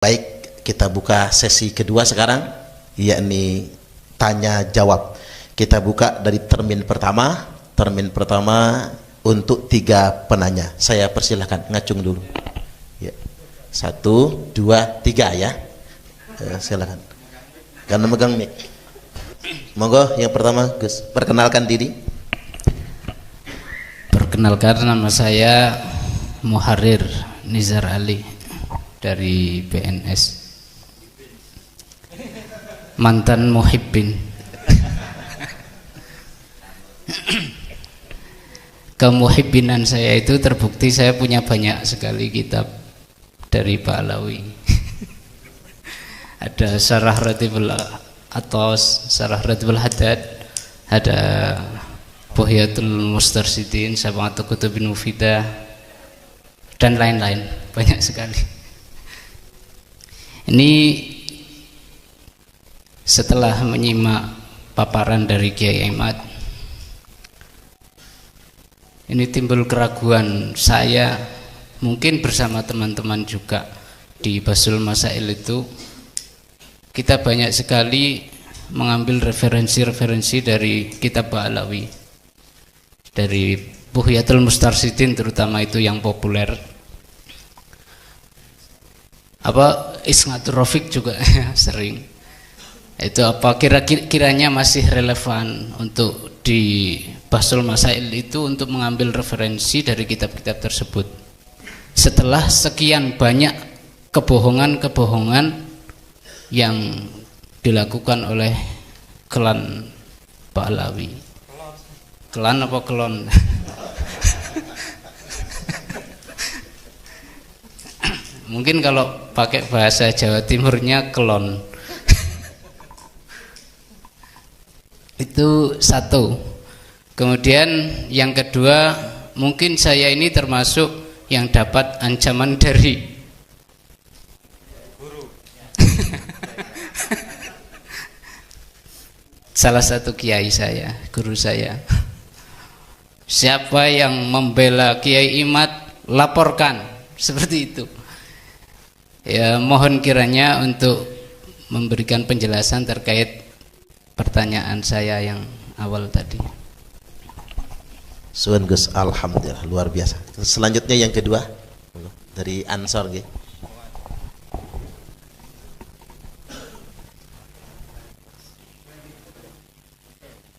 Baik, kita buka sesi kedua sekarang, yakni tanya jawab. Kita buka dari termin pertama. Termin pertama untuk 3 penanya. Saya persilahkan ngacung dulu. Ya. 1, 2, 3 ya. Silakan. Karena megang mic. Monggo yang pertama Gus, perkenalkan diri. Perkenalkan, nama saya Muharrir Nizar Ali dari BNS, mantan muhibbin. Kemuhibbinan saya itu terbukti saya punya banyak sekali kitab dari Pak Alawi. Ada Syarah Ratibul Atos, Syarah Ratibul Haddad, ada Buhyatul Mustarsidin, Sab'atu Kutubin Mufidah, dan lain-lain, banyak sekali. Ini setelah menyimak paparan dari Kiai Ahmad, ini timbul keraguan saya, mungkin bersama teman-teman juga di Basul Masail itu, kita banyak sekali mengambil referensi-referensi dari kitab Ba'alawi, dari Buhyatul Mustarsidin terutama, itu yang populer. Apa Isngatur Rafiq juga sering. Itu apa kira-kiranya masih relevan untuk di Basul Masail itu untuk mengambil referensi dari kitab-kitab tersebut. Setelah sekian banyak kebohongan-kebohongan yang dilakukan oleh klan Ba'alawi. Klan apa kelon? Mungkin kalau pakai bahasa Jawa Timurnya kelon. Itu satu. Kemudian yang kedua, mungkin saya ini termasuk yang dapat ancaman dari guru. Salah satu kiai saya, guru saya. Siapa yang membela Kiai Imad, laporkan, seperti itu. Ya, mohon kiranya untuk memberikan penjelasan terkait pertanyaan saya yang awal tadi. Suwun Gus, alhamdulillah luar biasa. Selanjutnya yang kedua dari Ansor nggih.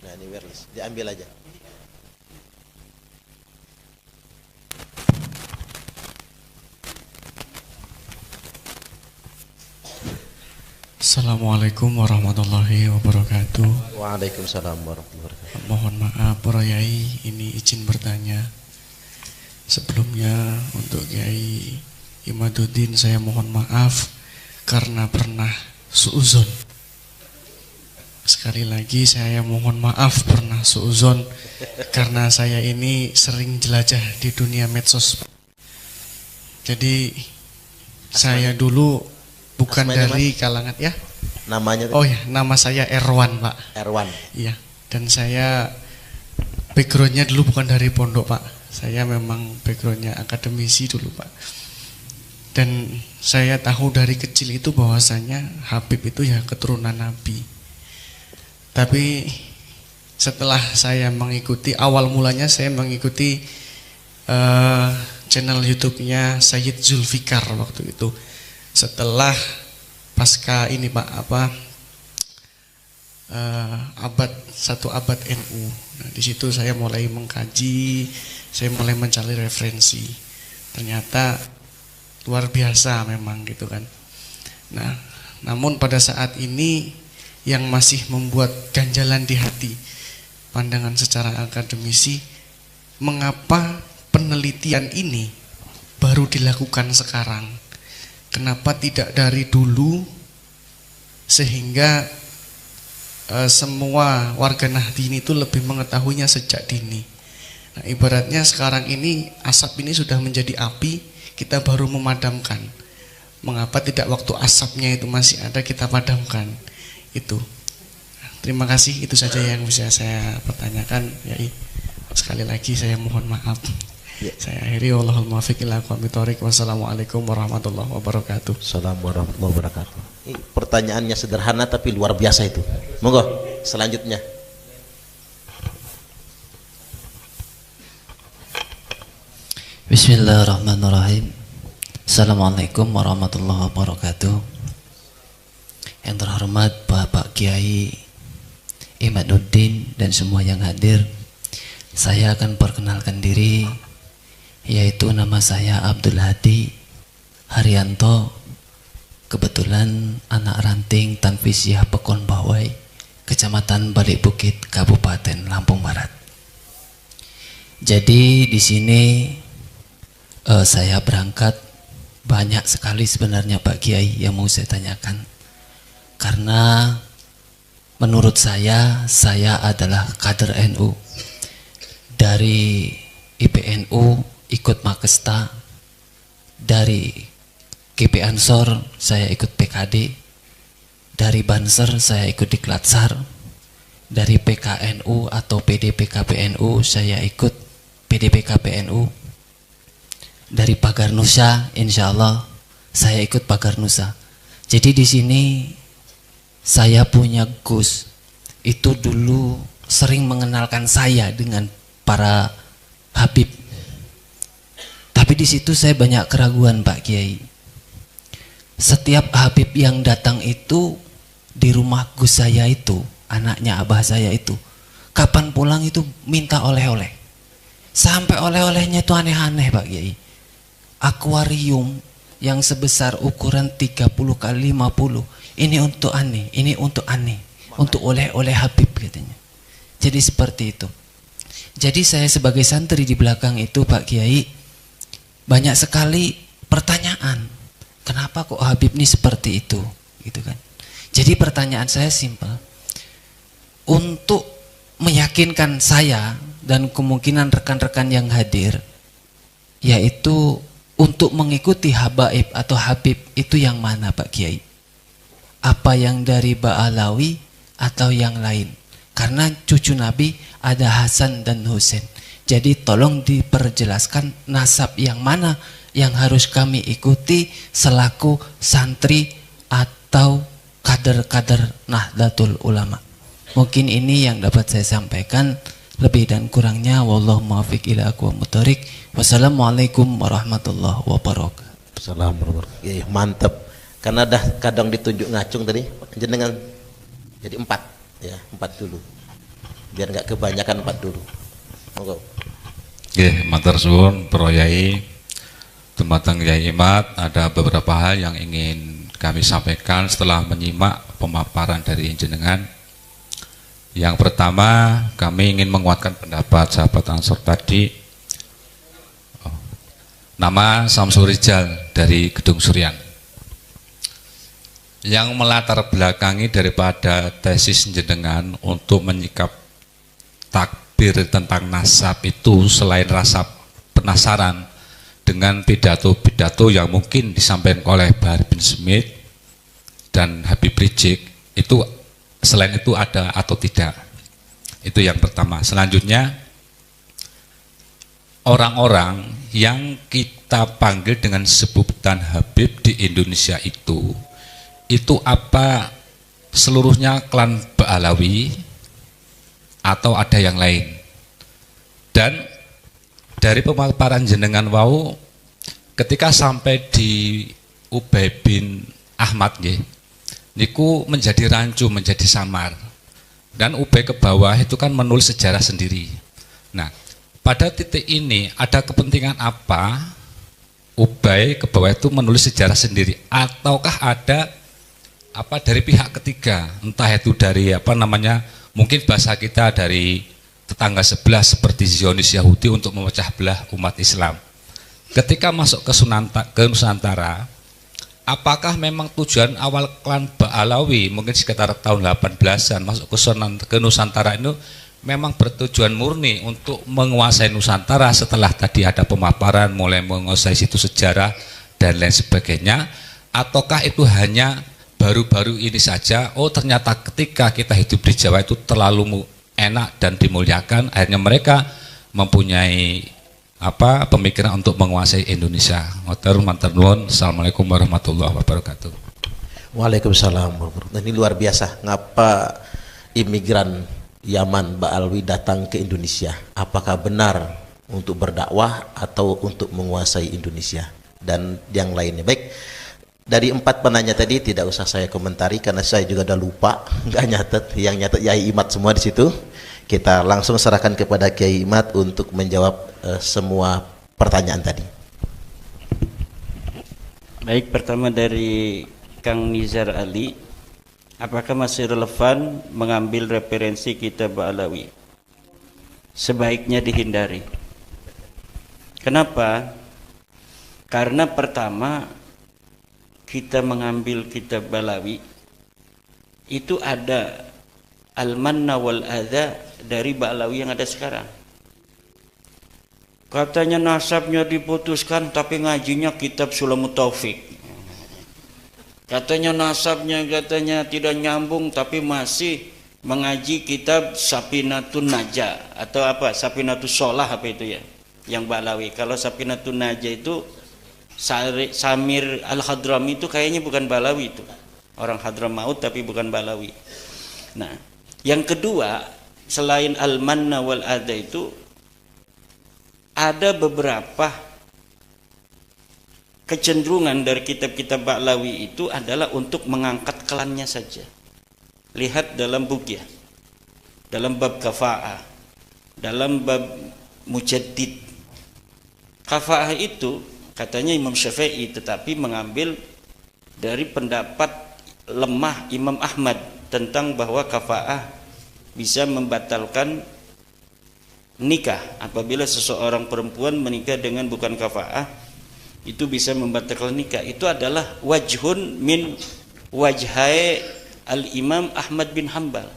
Nah, ini wireless, diambil aja. Assalamualaikum warahmatullahi wabarakatuh. Waalaikumsalam warahmatullahi wabarakatuh. Mohon maaf para Yai, ini izin bertanya. Sebelumnya untuk Kiai Imaduddin saya mohon maaf karena pernah suuzon. Sekali lagi saya mohon maaf pernah suuzon karena saya ini sering jelajah di dunia medsos. Jadi saya dulu bukan dari kalangan ya. Namanya? Oh ya, nama saya Erwan, Pak. Erwan. Iya. Dan saya backgroundnya dulu bukan dari pondok, Pak. Saya memang backgroundnya akademisi dulu, Pak. Dan saya tahu dari kecil itu bahwasanya Habib itu ya keturunan Nabi. Tapi setelah saya mengikuti, awal mulanya saya mengikuti channel YouTube-nya Sayyid Zulfikar waktu itu. Setelah pasca ini Pak satu abad NU. Nah, di situ saya mulai mengkaji, saya mulai mencari referensi. Ternyata luar biasa memang gitu kan. Nah, namun pada saat ini yang masih membuat ganjalan di hati, pandangan secara akademisi, mengapa penelitian ini baru dilakukan sekarang? Kenapa tidak dari dulu sehingga semua warga Nahdien itu lebih mengetahuinya sejak dini. Nah, ibaratnya sekarang ini asap ini sudah menjadi api, kita baru memadamkan. Mengapa tidak waktu asapnya itu masih ada kita padamkan? Itu. Terima kasih, itu saja yang bisa saya pertanyakan. Ya, sekali lagi saya mohon maaf. Saya akhiri, wallahul muwaffiq ila aqwamit thoriq. Wassalamualaikum warahmatullahi wabarakatuh. Assalamualaikum warahmatullahi wabarakatuh. Ini pertanyaannya sederhana tapi luar biasa itu. Monggo selanjutnya. Bismillahirrahmanirrahim. Assalamualaikum warahmatullahi wabarakatuh. Yang terhormat Bapak Kiai Imaduddin dan semua yang hadir, saya akan perkenalkan diri, yaitu nama saya Abdul Hadi Haryanto, kebetulan anak ranting Tanfisiah Pekon Bawai, Kecamatan Balik Bukit, Kabupaten Lampung Barat. Jadi di sini saya berangkat banyak sekali sebenarnya Pak Kiai yang mau saya tanyakan, karena menurut saya adalah kader NU. Dari IPNU ikut Makesta, dari GP Ansor saya ikut PKD, dari Banser saya ikut Diklatsar, dari PKNU atau PDPKPNU saya ikut PDPKPNU, dari Pagar Nusa insya Allah saya ikut Pagar Nusa. Jadi di sini saya punya Gus itu dulu sering mengenalkan saya dengan para Habib. Tapi di situ saya banyak keraguan Pak Kiai. Setiap Habib yang datang itu di rumah Gus saya itu, anaknya abah saya itu, kapan pulang itu minta oleh-oleh. Sampai oleh-olehnya itu aneh-aneh Pak Kiai. Akuarium yang sebesar ukuran 30 kali 50, ini untuk aneh, ini untuk aneh, untuk oleh-oleh Habib katanya. Jadi seperti itu. Jadi saya sebagai santri di belakang itu Pak Kiai, banyak sekali pertanyaan, kenapa kok Habib ini seperti itu, gitu kan. Jadi pertanyaan saya simpel, untuk meyakinkan saya dan kemungkinan rekan-rekan yang hadir, yaitu untuk mengikuti habaib atau Habib itu yang mana Pak Kiai? Apa yang dari Ba'alawi atau yang lain? Karena cucu Nabi ada Hasan dan Husain. Jadi tolong diperjelaskan nasab yang mana yang harus kami ikuti selaku santri atau kader-kader Nahdlatul Ulama. Mungkin ini yang dapat saya sampaikan. Lebih dan kurangnya wallahu muwaffiq ila aqwamit thoriq. Wassalamualaikum warahmatullahi wabarakatuh. Assalamualaikum. Ya, mantap. Karena dah kadang ditunjuk ngacung tadi, jenengan jadi 4 ya, 4 dulu. Biar nggak kebanyakan 4 dulu. Monggo. Nggih, matur suwun Pro Yai. Dumateng Yai Imat, ada beberapa hal yang ingin kami sampaikan setelah menyimak pemaparan dari jenengan. Yang pertama, kami ingin menguatkan pendapat sahabat Ansor tadi. Nama Samsul Rijal dari Gedung Suryan. Yang melatar belakangi daripada tesis jenengan untuk menyikap takbir tentang nasab itu, selain rasa penasaran dengan pidato-pidato yang mungkin disampaikan oleh Bahar bin Smith dan Habib Rizik, itu selain itu ada atau tidak, itu yang pertama. Selanjutnya, orang-orang yang kita panggil dengan sebutan Habib di Indonesia itu apa seluruhnya klan Ba'alawi atau ada yang lain? Dan dari pemaparan jenengan wau, ketika sampai di Ubay bin Ahmad niku menjadi rancu, menjadi samar, dan Ubay ke bawah itu kan menulis sejarah sendiri. Nah, pada titik ini ada kepentingan apa Ubay ke bawah itu menulis sejarah sendiri, ataukah ada apa dari pihak ketiga, entah itu dari apa namanya, mungkin bahasa kita dari tetangga sebelah seperti Zionis Yahudi untuk memecah belah umat Islam. Ketika masuk ke Nusantara, apakah memang tujuan awal klan Ba'alawi mungkin sekitar tahun 18-an masuk ke Nusantara itu memang bertujuan murni untuk menguasai Nusantara setelah tadi ada pemaparan mulai menguasai situs sejarah dan lain sebagainya, ataukah itu hanya baru-baru ini saja, oh ternyata ketika kita hidup di Jawa itu terlalu enak dan dimuliakan, akhirnya mereka mempunyai apa pemikiran untuk menguasai Indonesia. Matur nuwun. Assalamualaikum warahmatullahi wabarakatuh. Waalaikumsalam. Ini luar biasa. Ngapa imigran Yaman Ba'alwi datang ke Indonesia? Apakah benar untuk berdakwah atau untuk menguasai Indonesia dan yang lainnya? Baik, dari 4 penanya tadi tidak usah saya komentari karena saya juga udah lupa, nggak nyatet. Yang nyatet Yai Imat semua di situ. Kita langsung serahkan kepada Kiai Imat untuk menjawab semua pertanyaan tadi. Baik, pertama dari Kang Nizar Ali, apakah masih relevan mengambil referensi kitab Ba'alawi? Sebaiknya dihindari. Kenapa? Karena pertama, kita mengambil kitab Ba'alawi itu ada al-manna wal adha dari Ba'alawi yang ada sekarang. Katanya nasabnya diputuskan tapi ngajinya kitab Sulamut Taufik. Katanya nasabnya tidak nyambung tapi masih mengaji kitab Safinatun Najah atau apa? Safinatus Sholah apa itu ya? Yang Ba'alawi. Kalau Safinatun Najah itu Samir Al-Hadrami itu kayaknya bukan Ba'alawi itu. Orang Hadramaut tapi bukan Ba'alawi. Nah, yang kedua, selain al-manna wal adha itu ada beberapa kecenderungan dari kitab-kitab Ba'alawi itu adalah untuk mengangkat kelannya saja. Lihat dalam Bughiyah, dalam bab kafa'ah, dalam bab mujaddid. Kafa'ah itu katanya Imam Syafi'i, tetapi mengambil dari pendapat lemah Imam Ahmad tentang bahwa kafa'ah bisa membatalkan nikah. Apabila seseorang perempuan menikah dengan bukan kafa'ah, itu bisa membatalkan nikah. Itu adalah wajhun min wajhai al-Imam Ahmad bin Hanbal.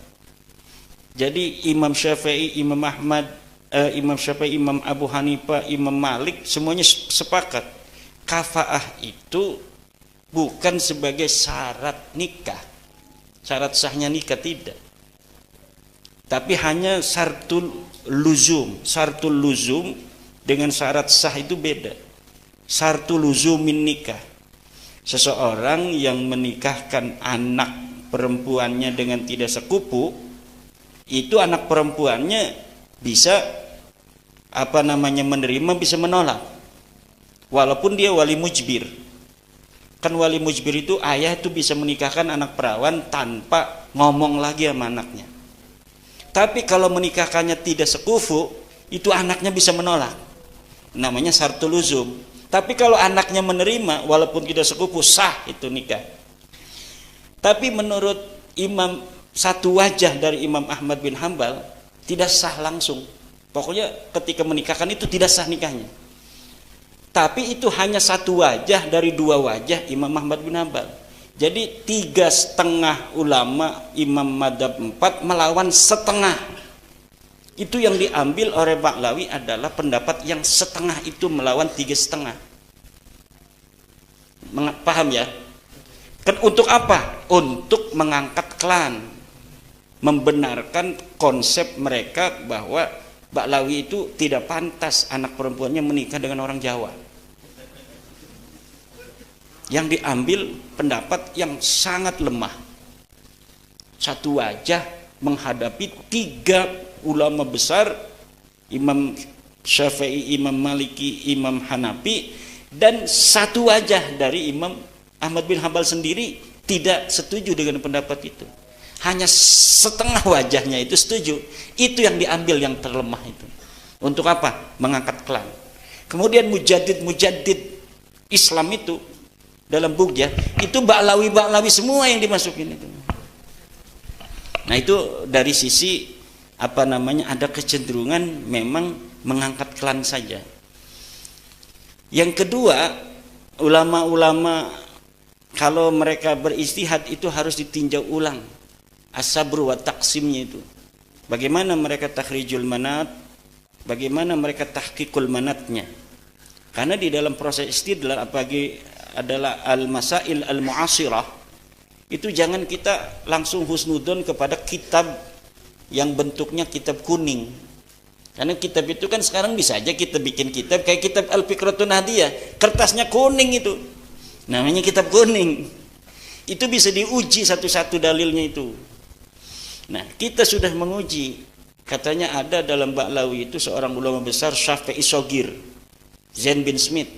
Jadi Imam Syafi'i, Imam Ahmad, Imam Syafi'i, Imam Abu Hanifah, Imam Malik semuanya sepakat kafa'ah itu bukan sebagai syarat nikah, syarat sahnya nikah, tidak, tapi hanya syartul luzum. Syartul luzum dengan syarat sah itu beda. Syartul luzumin nikah, seseorang yang menikahkan anak perempuannya dengan tidak sekupu, itu anak perempuannya bisa menerima, bisa menolak, walaupun dia wali mujbir. Kan wali mujbir itu ayah itu bisa menikahkan anak perawan tanpa ngomong lagi sama anaknya. Tapi kalau menikahkannya tidak sekufu, itu anaknya bisa menolak, namanya syartul luzum. Tapi kalau anaknya menerima walaupun tidak sekufu, sah itu nikah. Tapi menurut Imam, satu wajah dari Imam Ahmad bin Hanbal, tidak sah langsung. Pokoknya ketika menikahkan itu tidak sah nikahnya. Tapi itu hanya satu wajah dari 2 wajah Imam Ahmad bin Hanbal. Jadi 3,5 ulama Imam Madhab 4 melawan setengah. Itu yang diambil oleh Ba'alawi adalah pendapat yang setengah itu melawan 3,5. Paham ya? Kan untuk apa? Untuk mengangkat klan, membenarkan konsep mereka bahwa Ba'alawi itu tidak pantas anak perempuannya menikah dengan orang Jawa. Yang diambil pendapat yang sangat lemah. Satu wajah menghadapi 3 ulama besar, Imam Syafi'i, Imam Maliki, Imam Hanafi, dan satu wajah dari Imam Ahmad bin Hanbal sendiri tidak setuju dengan pendapat itu. Hanya setengah wajahnya itu setuju. Itu yang diambil yang terlemah itu. Untuk apa? Mengangkat klan. Kemudian mujaddid Islam itu dalam Bughiyah itu Ba'alawi semua yang dimasukin itu. Nah, itu dari sisi ada kecenderungan memang mengangkat klan saja. Yang kedua, ulama-ulama kalau mereka beristihad itu harus ditinjau ulang as-sabr wa taqsimnya itu. Bagaimana mereka takhrijul manat, bagaimana mereka tahqiqul manatnya. Karena di dalam proses istidlal apalagi adalah al-masail al-mu'asirah, itu jangan kita langsung husnudon kepada kitab yang bentuknya kitab kuning. Karena kitab itu kan sekarang bisa aja kita bikin kitab kayak kitab Al-Fikratun Hadiyah, kertasnya kuning itu, namanya kitab kuning. Itu bisa diuji satu-satu dalilnya itu. Nah, kita sudah menguji. Katanya ada dalam Ba'lawi itu seorang ulama besar, Syafi'i Shogir, Zain bin Smith.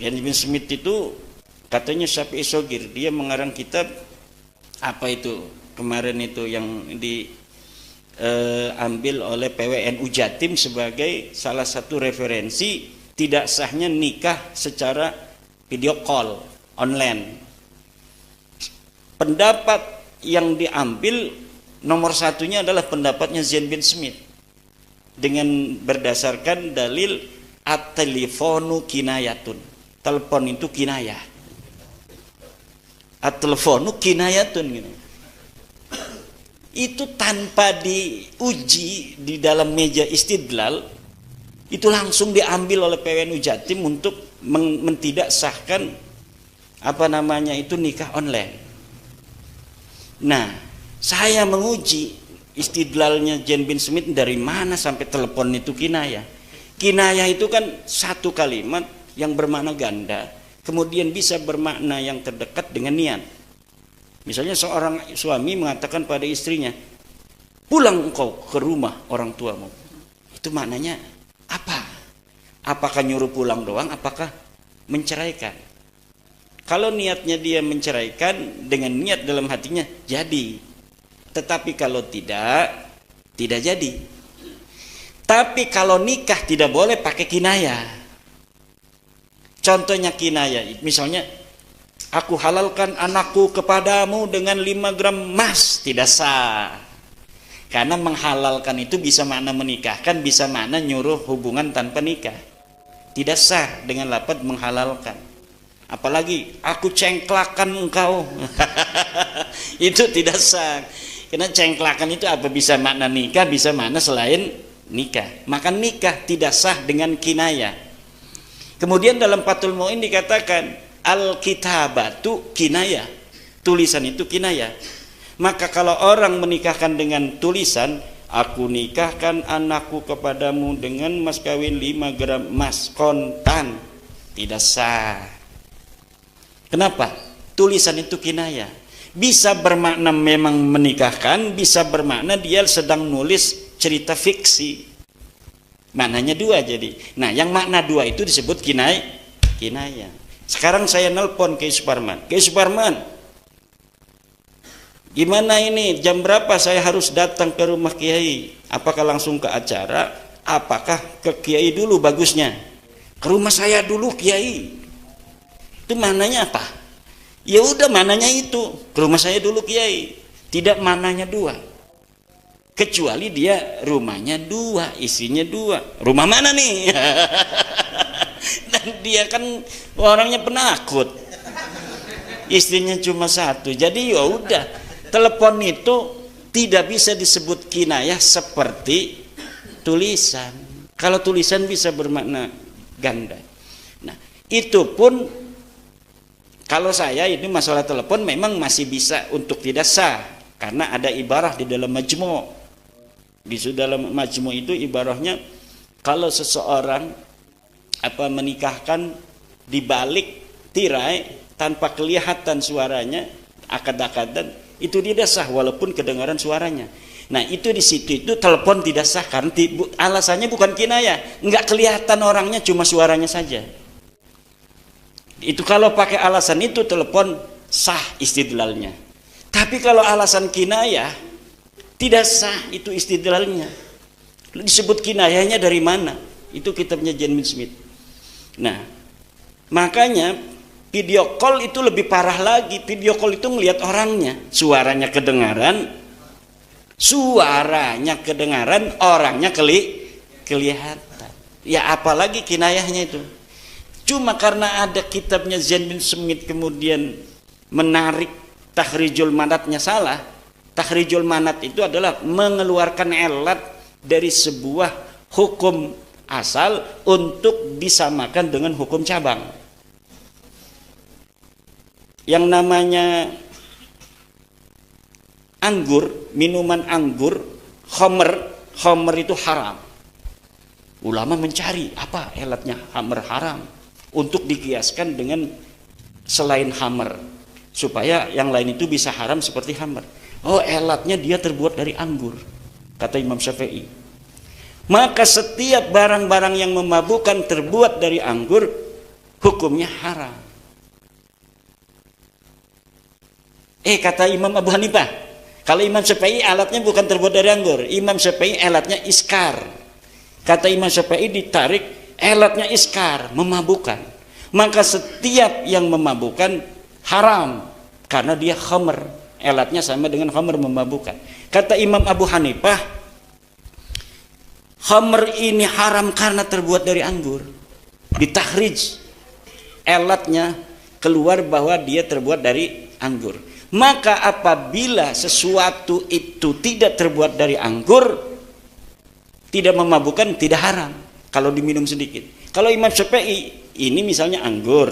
Zain bin Smith itu katanya Syafi'i Shogir, dia mengarang kitab apa itu kemarin itu yang diambil oleh PWNU Jatim sebagai salah satu referensi tidak sahnya nikah secara video call online. Pendapat yang diambil nomor satunya adalah pendapatnya Zain bin Smith dengan berdasarkan dalil at-telefonu kinayatun, telepon itu kinayah, at-telefonu kinayatun gitu. Itu tanpa diuji di dalam meja istidlal, itu langsung diambil oleh PWNU Jatim untuk mentidak sahkan apa namanya itu nikah online. Nah, saya menguji istidlalnya Zain bin Smith dari mana sampai telepon itu kinayah. Kinayah itu kan satu kalimat yang bermakna ganda, kemudian bisa bermakna yang terdekat dengan niat. Misalnya seorang suami mengatakan pada istrinya, pulang engkau ke rumah orang tuamu. Itu maknanya apa? Apakah nyuruh pulang doang? Apakah menceraikan? Kalau niatnya dia menceraikan dengan niat dalam hatinya, jadi. Tetapi kalau tidak jadi. Tapi kalau nikah tidak boleh pakai kinayah. Contohnya kinayah, misalnya, aku halalkan anakku kepadamu dengan 5 gram emas, tidak sah. Karena menghalalkan itu bisa makna menikahkan, bisa makna nyuruh hubungan tanpa nikah. Tidak sah dengan lafaz menghalalkan. Apalagi aku cengklakan engkau. Itu tidak sah. Karena cengklakan itu apa bisa makna nikah, bisa makna selain nikah. Maka nikah tidak sah dengan kinayah. Kemudian dalam Fathul Mu'in dikatakan al-kitabatu kinayah, tulisan itu kinayah. Maka kalau orang menikahkan dengan tulisan, aku nikahkan anakku kepadamu dengan mas kawin 5 gram emas kontan, tidak sah. Kenapa? Tulisan itu kinayah. Bisa bermakna memang menikahkan, bisa bermakna dia sedang nulis cerita fiksi. Maknanya dua jadi. Nah, yang makna dua itu disebut kinayah. Sekarang saya nelpon ke Suparman. Ke Suparman, gimana ini? Jam berapa saya harus datang ke rumah Kiai? Apakah langsung ke acara? Apakah ke Kiai dulu bagusnya? Ke rumah saya dulu Kiai. Itu maknanya apa? Ya udah maknanya itu. Ke rumah saya dulu Kiai. Tidak maknanya dua. Kecuali dia rumahnya dua, isinya dua. Rumah mana nih? Dan dia kan orangnya penakut. Istrinya cuma satu. Jadi ya udah, telepon itu tidak bisa disebut kinayah seperti tulisan. Kalau tulisan bisa bermakna ganda. Nah, itu pun kalau saya ini masalah telepon memang masih bisa untuk tidak sah karena ada ibarah di dalam majmu'. Di dalam majmu' itu ibarahnya kalau seseorang menikahkan di balik tirai tanpa kelihatan suaranya, akad-akadan, itu tidak sah walaupun kedengaran suaranya. Nah, itu di situ itu telepon tidak sah karena alasannya bukan kinayah, enggak kelihatan orangnya, cuma suaranya saja. Itu kalau pakai alasan itu telepon sah istidlalnya. Tapi kalau alasan kinayah tidak sah itu istidlalnya. Disebut kinayahnya dari mana? Itu kitabnya Zain bin Smith. Nah, makanya video call itu lebih parah lagi. Video call itu ngelihat orangnya, suaranya kedengaran, orangnya kelihatan. Ya apalagi kinayahnya itu. Cuma karena ada kitabnya Zain bin Smith kemudian menarik takhrijul manatnya salah. Takhrijul manat itu adalah mengeluarkan elat dari sebuah hukum asal untuk disamakan dengan hukum cabang. Yang namanya anggur, minuman anggur, khamr, khamr itu haram. Ulama mencari apa elatnya khamr haram untuk dikiaskan dengan selain khamr supaya yang lain itu bisa haram seperti khamr. Oh, elatnya dia terbuat dari anggur, kata Imam Syafi'i. Maka setiap barang-barang yang memabukkan terbuat dari anggur hukumnya haram. Kata Imam Abu Hanifah, kalau Imam Syafi'i alatnya bukan terbuat dari anggur, Imam Syafi'i alatnya iskar. Kata Imam Syafi'i ditarik, alatnya iskar, memabukkan. Maka setiap yang memabukkan haram karena dia khamr, alatnya sama dengan khamr, memabukkan. Kata Imam Abu Hanifah, khamr ini haram karena terbuat dari anggur. Ditahrij, alatnya keluar bahwa dia terbuat dari anggur. Maka apabila sesuatu itu tidak terbuat dari anggur, tidak memabukkan, tidak haram kalau diminum sedikit. Kalau Imam Syafi'i, ini misalnya anggur,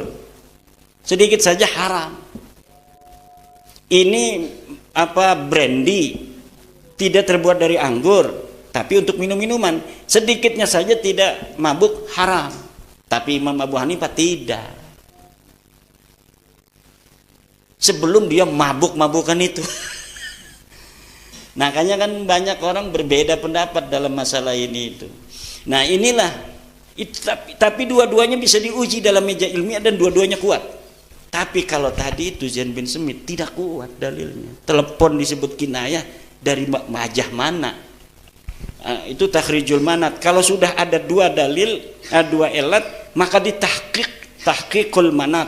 sedikit saja haram. Ini brandy, tidak terbuat dari anggur, tapi untuk minum-minuman, sedikitnya saja tidak mabuk, haram. Tapi Imam Abu Hanifah tidak. Sebelum dia mabuk-mabukan itu. Makanya kan banyak orang berbeda pendapat dalam masalah ini itu. Nah inilah tapi dua-duanya bisa diuji dalam meja ilmiah dan dua-duanya kuat. Tapi kalau tadi itu Zain bin Smith tidak kuat dalilnya. Telepon disebut kinayah dari majah mana? Itu takhrijul manat. Kalau sudah ada dua dalil, dua elat, maka tahqiqul manat.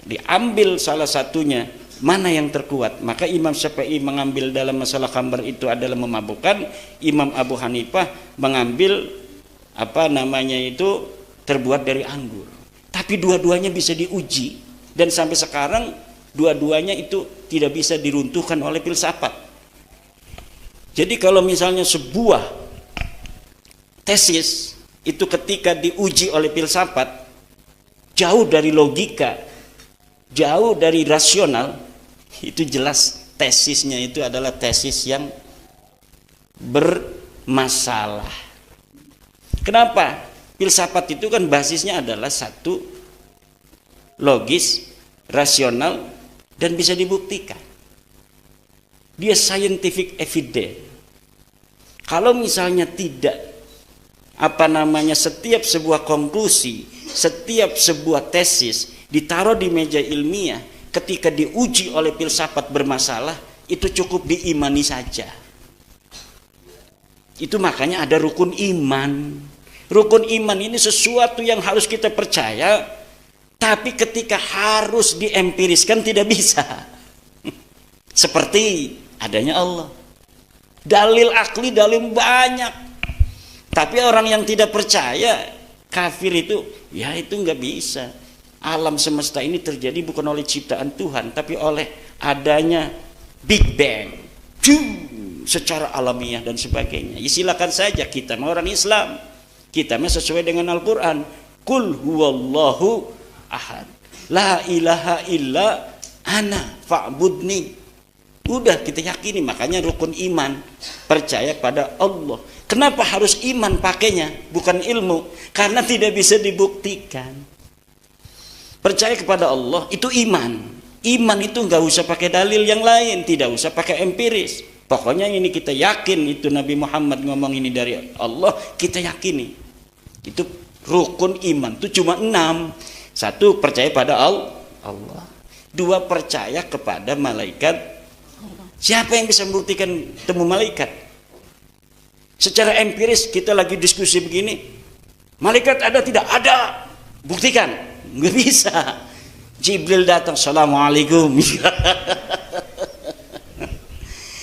Diambil salah satunya, mana yang terkuat. Maka Imam Syafi'i mengambil dalam masalah khamr itu adalah memabukkan, Imam Abu Hanifah mengambil terbuat dari anggur. Tapi dua-duanya bisa diuji, dan sampai sekarang dua-duanya itu tidak bisa diruntuhkan oleh filsafat. Jadi kalau misalnya sebuah tesis itu ketika diuji oleh filsafat jauh dari logika, jauh dari rasional, itu jelas tesisnya itu adalah tesis yang bermasalah. Kenapa? Filsafat itu kan basisnya adalah satu, logis, rasional, dan bisa dibuktikan. Dia scientific evidence. Kalau misalnya tidak setiap sebuah konklusi, setiap sebuah tesis ditaruh di meja ilmiah, ketika diuji oleh filsafat bermasalah, itu cukup diimani saja. Itu makanya ada rukun iman. Rukun iman ini sesuatu yang harus kita percaya, tapi ketika harus diempiriskan tidak bisa. Seperti adanya Allah. Dalil akli, dalil banyak. Tapi orang yang tidak percaya, kafir itu, ya itu nggak bisa. Alam semesta ini terjadi bukan oleh ciptaan Tuhan, tapi oleh adanya Big Bang, secara alamiah dan sebagainya. Ya silakan saja, kita orang Islam, kita sesuai dengan Al-Quran. Qul huwallahu ahad, la ilaha illa ana fa'budni. Udah kita yakini, makanya rukun iman, percaya pada Allah. Kenapa harus iman pakainya, bukan ilmu? Karena tidak bisa dibuktikan. Percaya kepada Allah itu iman. Iman itu nggak usah pakai dalil yang lain, tidak usah pakai empiris. Pokoknya ini kita yakin, itu Nabi Muhammad ngomong ini dari Allah, kita yakini. Itu rukun iman itu cuma 6. 1, percaya pada Allah. 2, percaya kepada malaikat. Siapa yang bisa membuktikan temu malaikat? Secara empiris kita lagi diskusi begini, malaikat ada tidak? Ada. Buktikan. Nggak bisa. Jibril datang, assalamualaikum.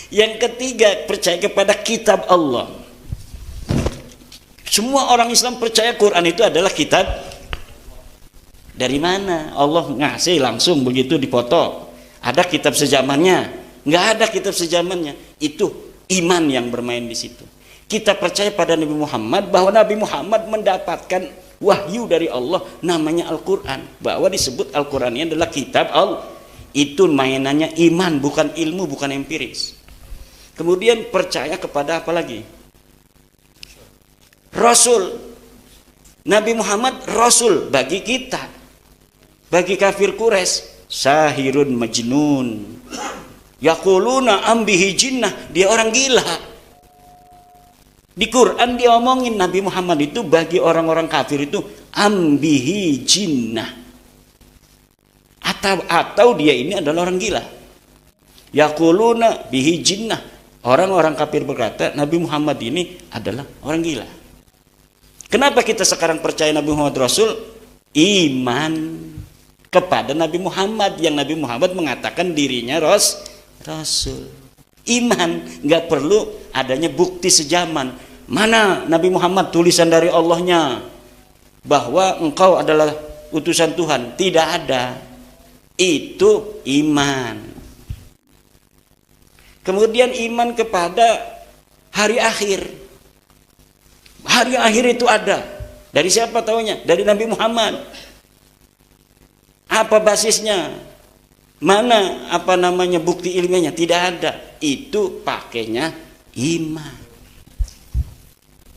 Yang ketiga, percaya kepada kitab Allah. Semua orang Islam percaya Quran itu adalah kitab. Dari mana? Allah ngasih langsung begitu dipoto. Ada kitab sezamannya? Nggak ada kitab sezamannya. Itu iman yang bermain di situ. Kita percaya pada Nabi Muhammad, bahwa Nabi Muhammad mendapatkan wahyu dari Allah namanya Al-Quran, bahwa disebut Al-Quran ini adalah kitab Allah. Itu mainannya iman, bukan ilmu, bukan empiris. Kemudian percaya kepada apa lagi? Rasul. Nabi Muhammad Rasul bagi kita. Bagi kafir Quraisy, sahirun majnun. Yaquluna ambihi jinnah, dia orang gila. Di Quran dia omongin Nabi Muhammad itu bagi orang-orang kafir itu ambihi jinnah. Atau dia ini adalah orang gila. Yaquluna bihi jinnah. Orang-orang kafir berkata Nabi Muhammad ini adalah orang gila. Kenapa kita sekarang percaya Nabi Muhammad Rasul? Iman kepada Nabi Muhammad, yang Nabi Muhammad mengatakan dirinya Rasul. Iman, nggak perlu adanya bukti sejaman. Mana Nabi Muhammad tulisan dari Allahnya bahwa engkau adalah utusan Tuhan? Tidak ada. Itu iman. Kemudian iman kepada hari akhir. Hari akhir itu ada. Dari siapa taunya? Dari Nabi Muhammad. Apa basisnya? Mana bukti ilmiahnya? Tidak ada. Itu pakainya iman.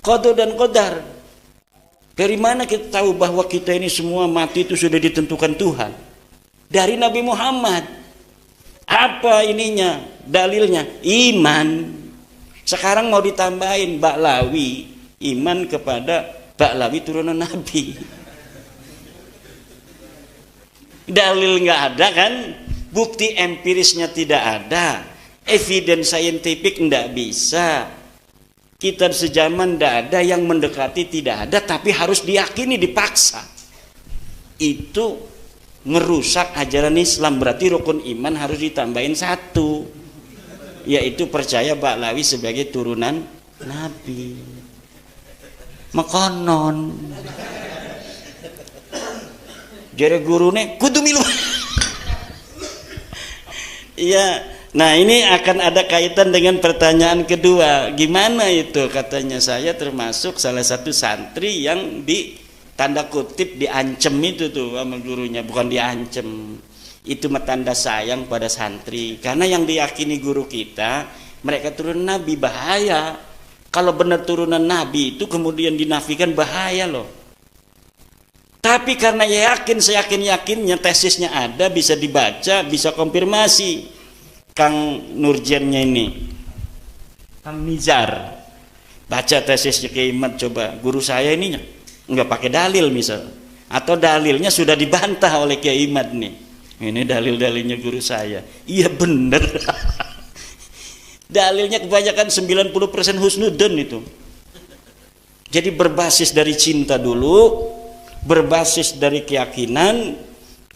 Qada dan qadar. Dari mana kita tahu bahwa kita ini semua mati itu sudah ditentukan Tuhan? Dari Nabi Muhammad. Apa ininya? Dalilnya iman. Sekarang mau ditambahin Ba'lawi, iman kepada Ba'lawi turunan Nabi. Dalil nggak ada kan? Bukti empirisnya tidak ada. Evidence scientific nggak bisa. Kitab sejaman tidak ada, yang mendekati tidak ada, tapi harus diyakini, dipaksa. Itu merusak ajaran Islam. Berarti rukun iman harus ditambahin satu, yaitu percaya Ba'lawi sebagai turunan Nabi. Makonon jare gurune kudu milu. Iya. Nah, ini akan ada kaitan dengan pertanyaan kedua. Gimana itu? Katanya saya termasuk salah satu santri yang di tanda kutip diancem itu tuh sama gurunya, bukan diancem. Itu tanda sayang pada santri. Karena yang diyakini guru kita, mereka turunan Nabi, bahaya. Kalau benar turunan Nabi itu kemudian dinafikan, bahaya loh. Tapi karena seyakin-yakinnya tesisnya ada, bisa dibaca, bisa konfirmasi. Kang Nurjannya ini, Kang Nizar, baca tesisnya Kiai Imad, coba guru saya ini nggak pakai dalil misal, atau dalilnya sudah dibantah oleh Kiai Imad nih. Ini dalil-dalilnya guru saya. Iya bener. Dalilnya kebanyakan 90% husnudon itu. Jadi berbasis dari cinta dulu, berbasis dari keyakinan,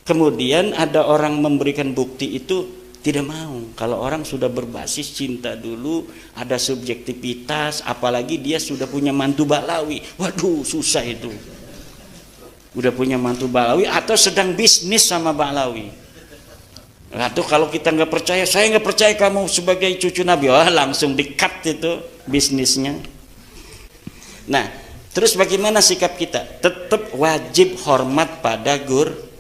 kemudian ada orang memberikan bukti itu tidak mau. Kalau orang sudah berbasis cinta dulu, ada subjektivitas, apalagi dia sudah punya mantu Ba'lawi, waduh susah itu. Udah punya mantu Ba'lawi atau sedang bisnis sama Ba'lawi. Atau kalau kita nggak percaya, saya nggak percaya kamu sebagai cucu Nabi, wah langsung di-cut itu bisnisnya. Nah, terus bagaimana sikap kita? Tetap wajib hormat pada guru.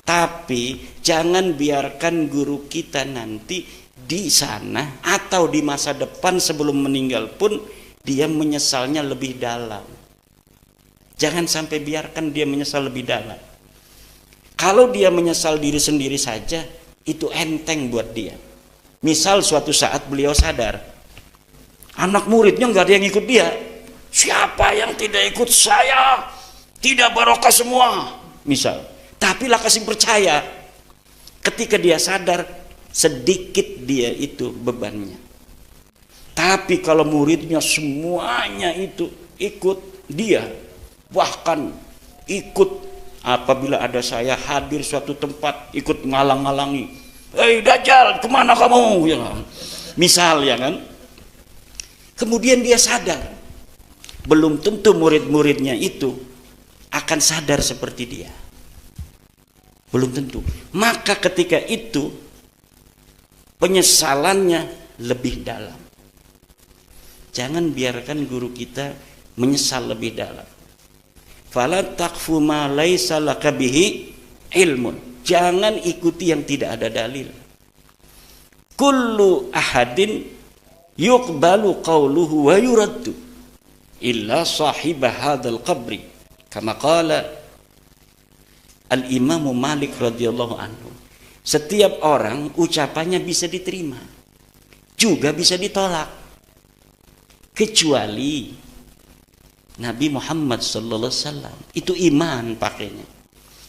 Tapi jangan biarkan guru kita nanti di sana atau di masa depan sebelum meninggal pun dia menyesalnya lebih dalam. Jangan sampai biarkan dia menyesal lebih dalam. Kalau dia menyesal diri sendiri saja, itu enteng buat dia. Misal suatu saat beliau sadar, anak muridnya nggak ada yang ikut dia. Siapa yang tidak ikut saya? Tidak barokah semua. Misal. Tapi lah kasih percaya, ketika dia sadar sedikit dia itu bebannya. Tapi kalau muridnya semuanya itu ikut dia, bahkan ikut apabila ada saya hadir suatu tempat, ikut ngalang-ngalangi, hei Dajjal kemana kamu ya, misal ya kan. Kemudian dia sadar, belum tentu murid-muridnya itu akan sadar seperti dia. Belum tentu. Maka ketika itu penyesalannya lebih dalam. Jangan biarkan guru kita menyesal lebih dalam. Fala taqfu ma laisa laka bihi ilmun. Jangan ikuti yang tidak ada dalil. Kullu ahadin yuqbalu qawluhu wa yuraddu. illa sahibah hadzal qabri. Kama qala Al-Imam Malik radhiyallahu anhu. Setiap orang ucapannya bisa diterima, juga bisa ditolak, kecuali Nabi Muhammad sallallahu alaihi wasallam. Itu iman pakainya.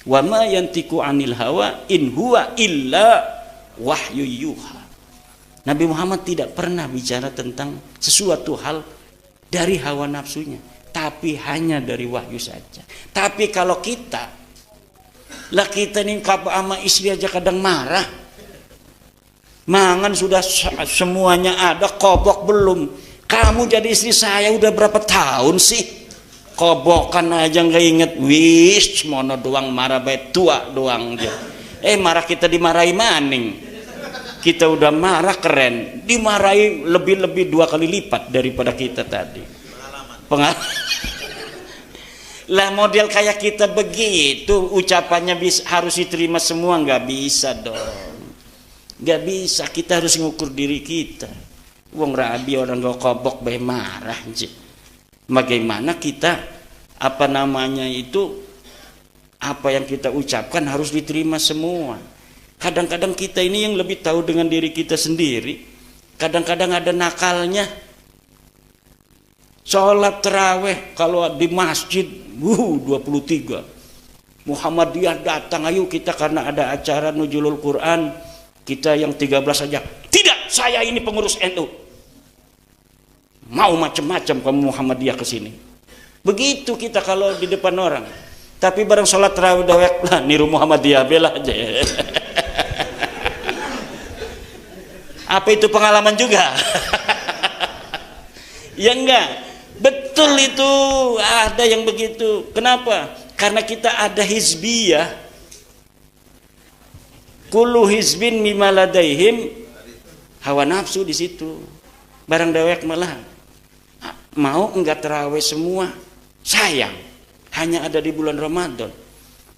Wa ma yantiqu 'anil hawa in huwa illa wahyu yuha. Nabi Muhammad tidak pernah bicara tentang sesuatu hal dari hawa nafsunya, tapi hanya dari wahyu saja. Tapi kalau kita nih sama istri aja kadang marah, mangan sudah semuanya ada, kobok belum. Kamu jadi istri saya udah berapa tahun sih? Kobokan aja nggak inget. Wis mono doang marah baik tua doang dia. Marah kita dimarahi maning. Kita udah marah keren, dimarahi lebih 2 kali lipat daripada kita tadi. Pengalaman. Lah model kayak kita begitu, ucapannya harus diterima semua, nggak bisa dong. Nggak bisa, kita harus ngukur diri kita. Wong rabi orang gak kobok bae marah aja. Bagaimana kita apa yang kita ucapkan harus diterima semua. Kadang-kadang kita ini yang lebih tahu dengan diri kita sendiri. Kadang-kadang ada nakalnya. Sholat terawih kalau di masjid 23 Muhammadiyah datang, ayo kita karena ada acara nuzulul Quran, kita yang 13 saja. Tidak, saya ini pengurus NU. Mau macam-macam kamu Muhammadiyah ke sini. Begitu kita kalau di depan orang. Tapi bareng sholat terawih dawek lah niru Muhammadiyah bela aja. Apa itu pengalaman juga? Ya enggak. Betul itu, ada yang begitu. Kenapa? Karena kita ada hizbiyah. Kullu hizbin mimma ladaihim, hawa nafsu di situ. Barang dewek malah mau enggak terawih semua. Sayang, hanya ada di bulan Ramadan.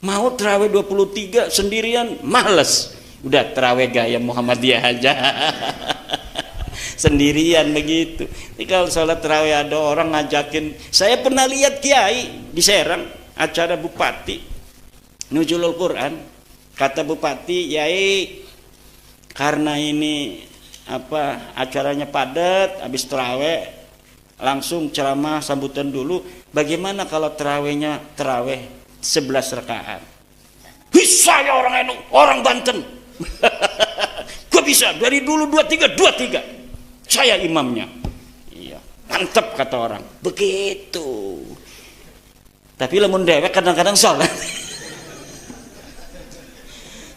Mau terawih 23 sendirian, males. Udah terawih gaya Muhammadiyah aja. Sendirian begitu. Jadi kalau sholat terawih ada orang ngajakin, saya pernah lihat kiai di Serang acara bupati nuzulul Quran, kata bupati, yai karena ini acaranya padat, habis terawih langsung ceramah sambutan dulu, bagaimana kalau terawih 11 rakaat? Saya orang NU, orang Banten. Kok bisa dari dulu 23 saya imamnya. Iya, mantap kata orang. Begitu. Tapi lamun dewek kadang-kadang sholat.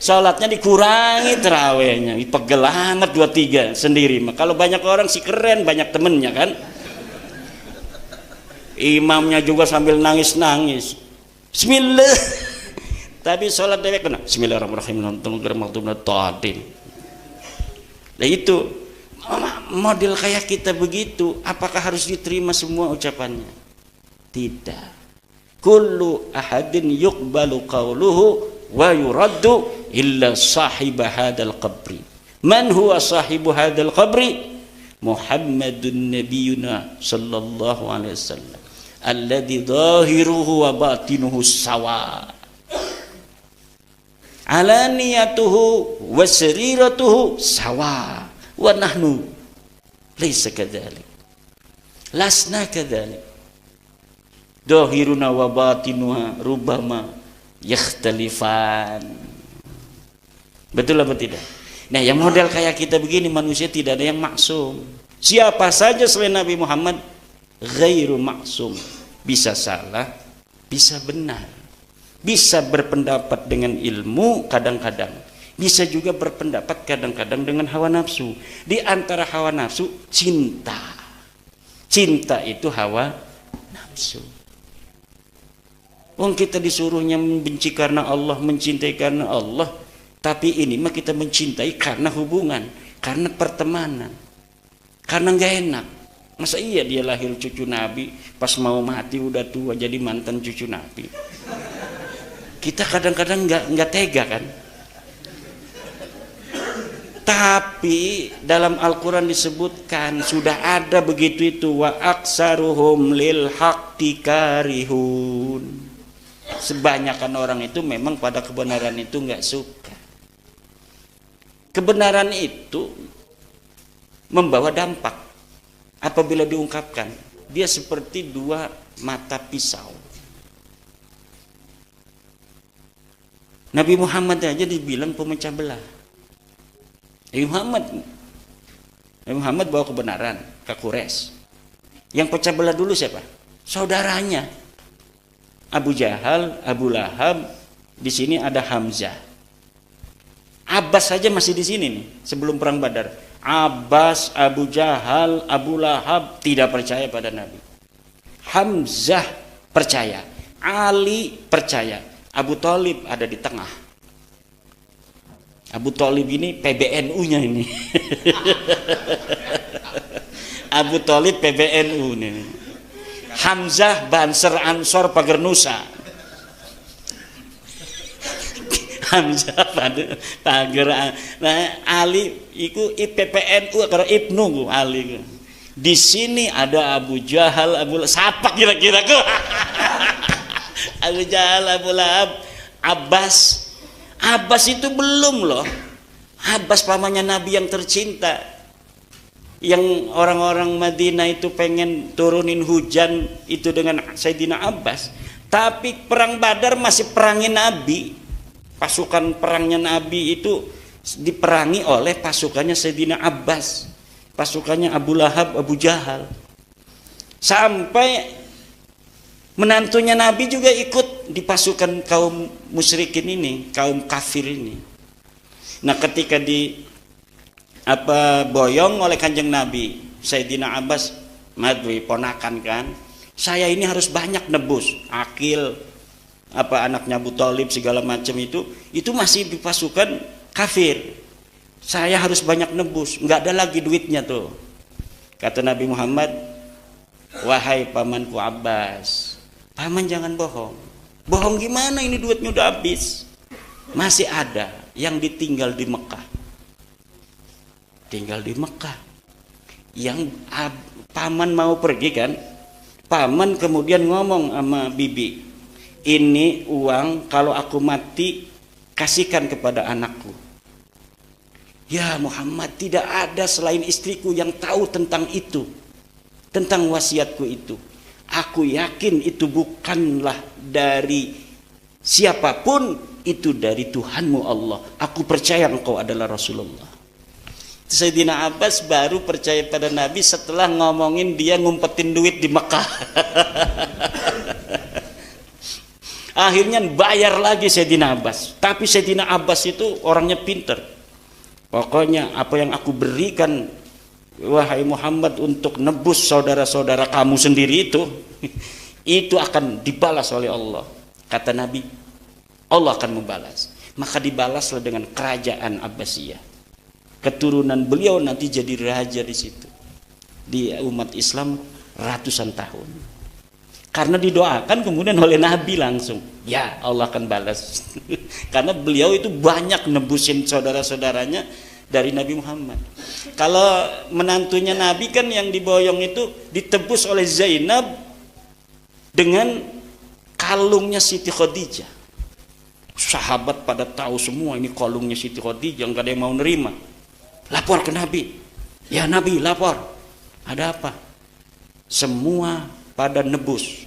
Sholatnya dikurangi terawihnya. Pegel amat 23 sendiri. Kalau banyak orang sih keren, banyak temennya kan. Imamnya juga sambil nangis-nangis. Bismillah. Tapi sholat dewek kena. Bismillahirrahmanirrahim. Nah itu model kayak kita begitu, apakah harus diterima semua ucapannya? Tidak. Kullu ahadin yuqbalu qawluhu wa yuraddu illa sahiba hadzal qabri. Man huwa sahibu hadzal qabri? Muhammadun nabiyuna sallallahu alaihi wasallam alladzi zahiruhu wa batinuhu sawa. Alaniyatuhu wa sariratuhu sawa. Wa nahnu laysa kadzalik, lasna kadzalik, dhahiruna wa batinuha rubbama yakhtalifan. Betul apa tidak? Nah, yang model kayak kita begini, manusia tidak ada yang maksum. Siapa saja selain Nabi Muhammad ghairu maksum, bisa salah, bisa benar, bisa berpendapat dengan ilmu kadang-kadang, bisa juga berpendapat kadang-kadang dengan hawa nafsu. Di antara hawa nafsu, cinta. Cinta itu hawa nafsu. Wong kita disuruhnya membenci karena Allah, mencintai karena Allah. Tapi ini mah kita mencintai karena hubungan, karena pertemanan, karena nggak enak. Masa iya dia lahir cucu Nabi, pas mau mati udah tua jadi mantan cucu Nabi. Kita kadang-kadang nggak tega kan. tapi dalam Al-Quran disebutkan sudah ada begitu itu, wa aksaruhum lil haqqi karihun. Sebanyakan orang itu memang pada kebenaran itu nggak suka. Kebenaran itu membawa dampak apabila diungkapkan. Dia seperti dua mata pisau. Nabi Muhammad aja dibilang pemecah belah. Nabi Muhammad bawa kebenaran ke Quraisy. Yang pecah belah dulu siapa? Saudaranya. Abu Jahal, Abu Lahab, di sini ada Hamzah. Abbas saja masih di sini nih sebelum perang Badar. Abbas, Abu Jahal, Abu Lahab tidak percaya pada Nabi. Hamzah percaya, Ali percaya, Abu Thalib ada di tengah. Abu Thalib ini PBNU-nya ini. Abu Thalib PBNU nih. Hamzah Banser Ansor Pager Nusa. Hamzah Pager. Nah, Ali iku IPPNU karo Ibnu Ali. Di sini ada Abu Jahal, siapa kira-kira kok? Abu Jahal, Abu Lahab, Abbas. Abbas itu belum loh. Abbas pamannya Nabi yang tercinta. Yang orang-orang Madinah itu pengen turunin hujan itu dengan Sayyidina Abbas. Tapi perang Badar masih perangin Nabi. Pasukan perangnya Nabi itu diperangi oleh pasukannya Sayyidina Abbas. Pasukannya Abu Lahab, Abu Jahal. Sampai menantunya Nabi juga ikut di pasukan kaum musyrikin ini, kaum kafir ini. Nah, ketika boyong oleh Kanjeng Nabi, Sayyidina Abbas, madwi ponakan kan, saya ini harus banyak nebus. Akil, anaknya Abu Thalib segala macam itu masih di pasukan kafir. Saya harus banyak nebus, nggak ada lagi duitnya tuh. Kata Nabi Muhammad, wahai pamanku Abbas, paman jangan bohong. Bohong gimana, ini duitnya udah habis. Masih ada yang ditinggal di Mekah. Tinggal di Mekah. Yang paman mau pergi kan, paman kemudian ngomong sama bibi, ini uang kalau aku mati kasihkan kepada anakku. Ya Muhammad, tidak ada selain istriku yang tahu tentang itu, tentang wasiatku itu. Aku yakin itu bukanlah dari siapapun, itu dari Tuhanmu Allah. Aku percaya engkau adalah Rasulullah. Sayyidina Abbas baru percaya pada Nabi setelah ngomongin dia ngumpetin duit di Mekah. Akhirnya bayar lagi Sayyidina Abbas. Tapi Sayyidina Abbas itu orangnya pinter. Pokoknya apa yang aku berikan, wahai Muhammad, untuk nebus saudara-saudara kamu sendiri itu akan dibalas oleh Allah. Kata Nabi, Allah akan membalas. Maka dibalaslah dengan kerajaan Abbasiyah. Keturunan beliau nanti jadi raja di situ. Di umat Islam ratusan tahun. Karena didoakan kemudian oleh Nabi langsung. Ya, Allah akan balas. Karena beliau itu banyak nebusin saudara-saudaranya dari Nabi Muhammad. Kalau menantunya Nabi kan yang diboyong itu ditebus oleh Zainab dengan kalungnya Siti Khadijah. Sahabat pada tahu semua ini kalungnya Siti Khadijah, nggak ada yang mau nerima. Lapor ke Nabi. Ya Nabi, lapor. Ada apa? Semua pada nebus.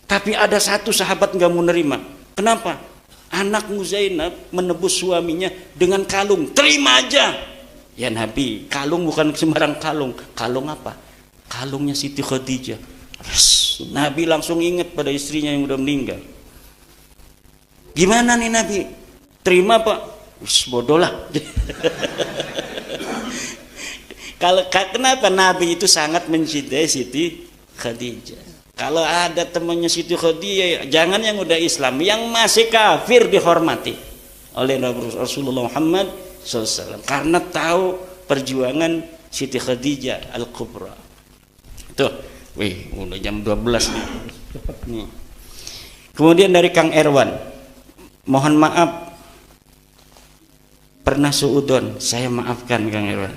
Tapi ada satu sahabat nggak mau nerima. Kenapa? Anakmu Zainab menebus suaminya dengan kalung. Terima aja. Ya Nabi, kalung bukan sembarang kalung. Kalung apa? Kalungnya Siti Khadijah. Nabi langsung ingat pada istrinya yang udah meninggal. Gimana nih Nabi? Terima Pak? Bodoh lah. Kenapa Nabi itu sangat mencintai Siti Khadijah? Kalau ada temannya Siti Khadijah, jangan yang udah Islam, yang masih kafir dihormati oleh Rasulullah Muhammad SAW, karena tahu perjuangan Siti Khadijah Al-Kubra. Tuh, wih, udah jam 12 nih. Nih. Kemudian dari Kang Erwan, mohon maaf pernah suudon, saya maafkan Kang Irwan.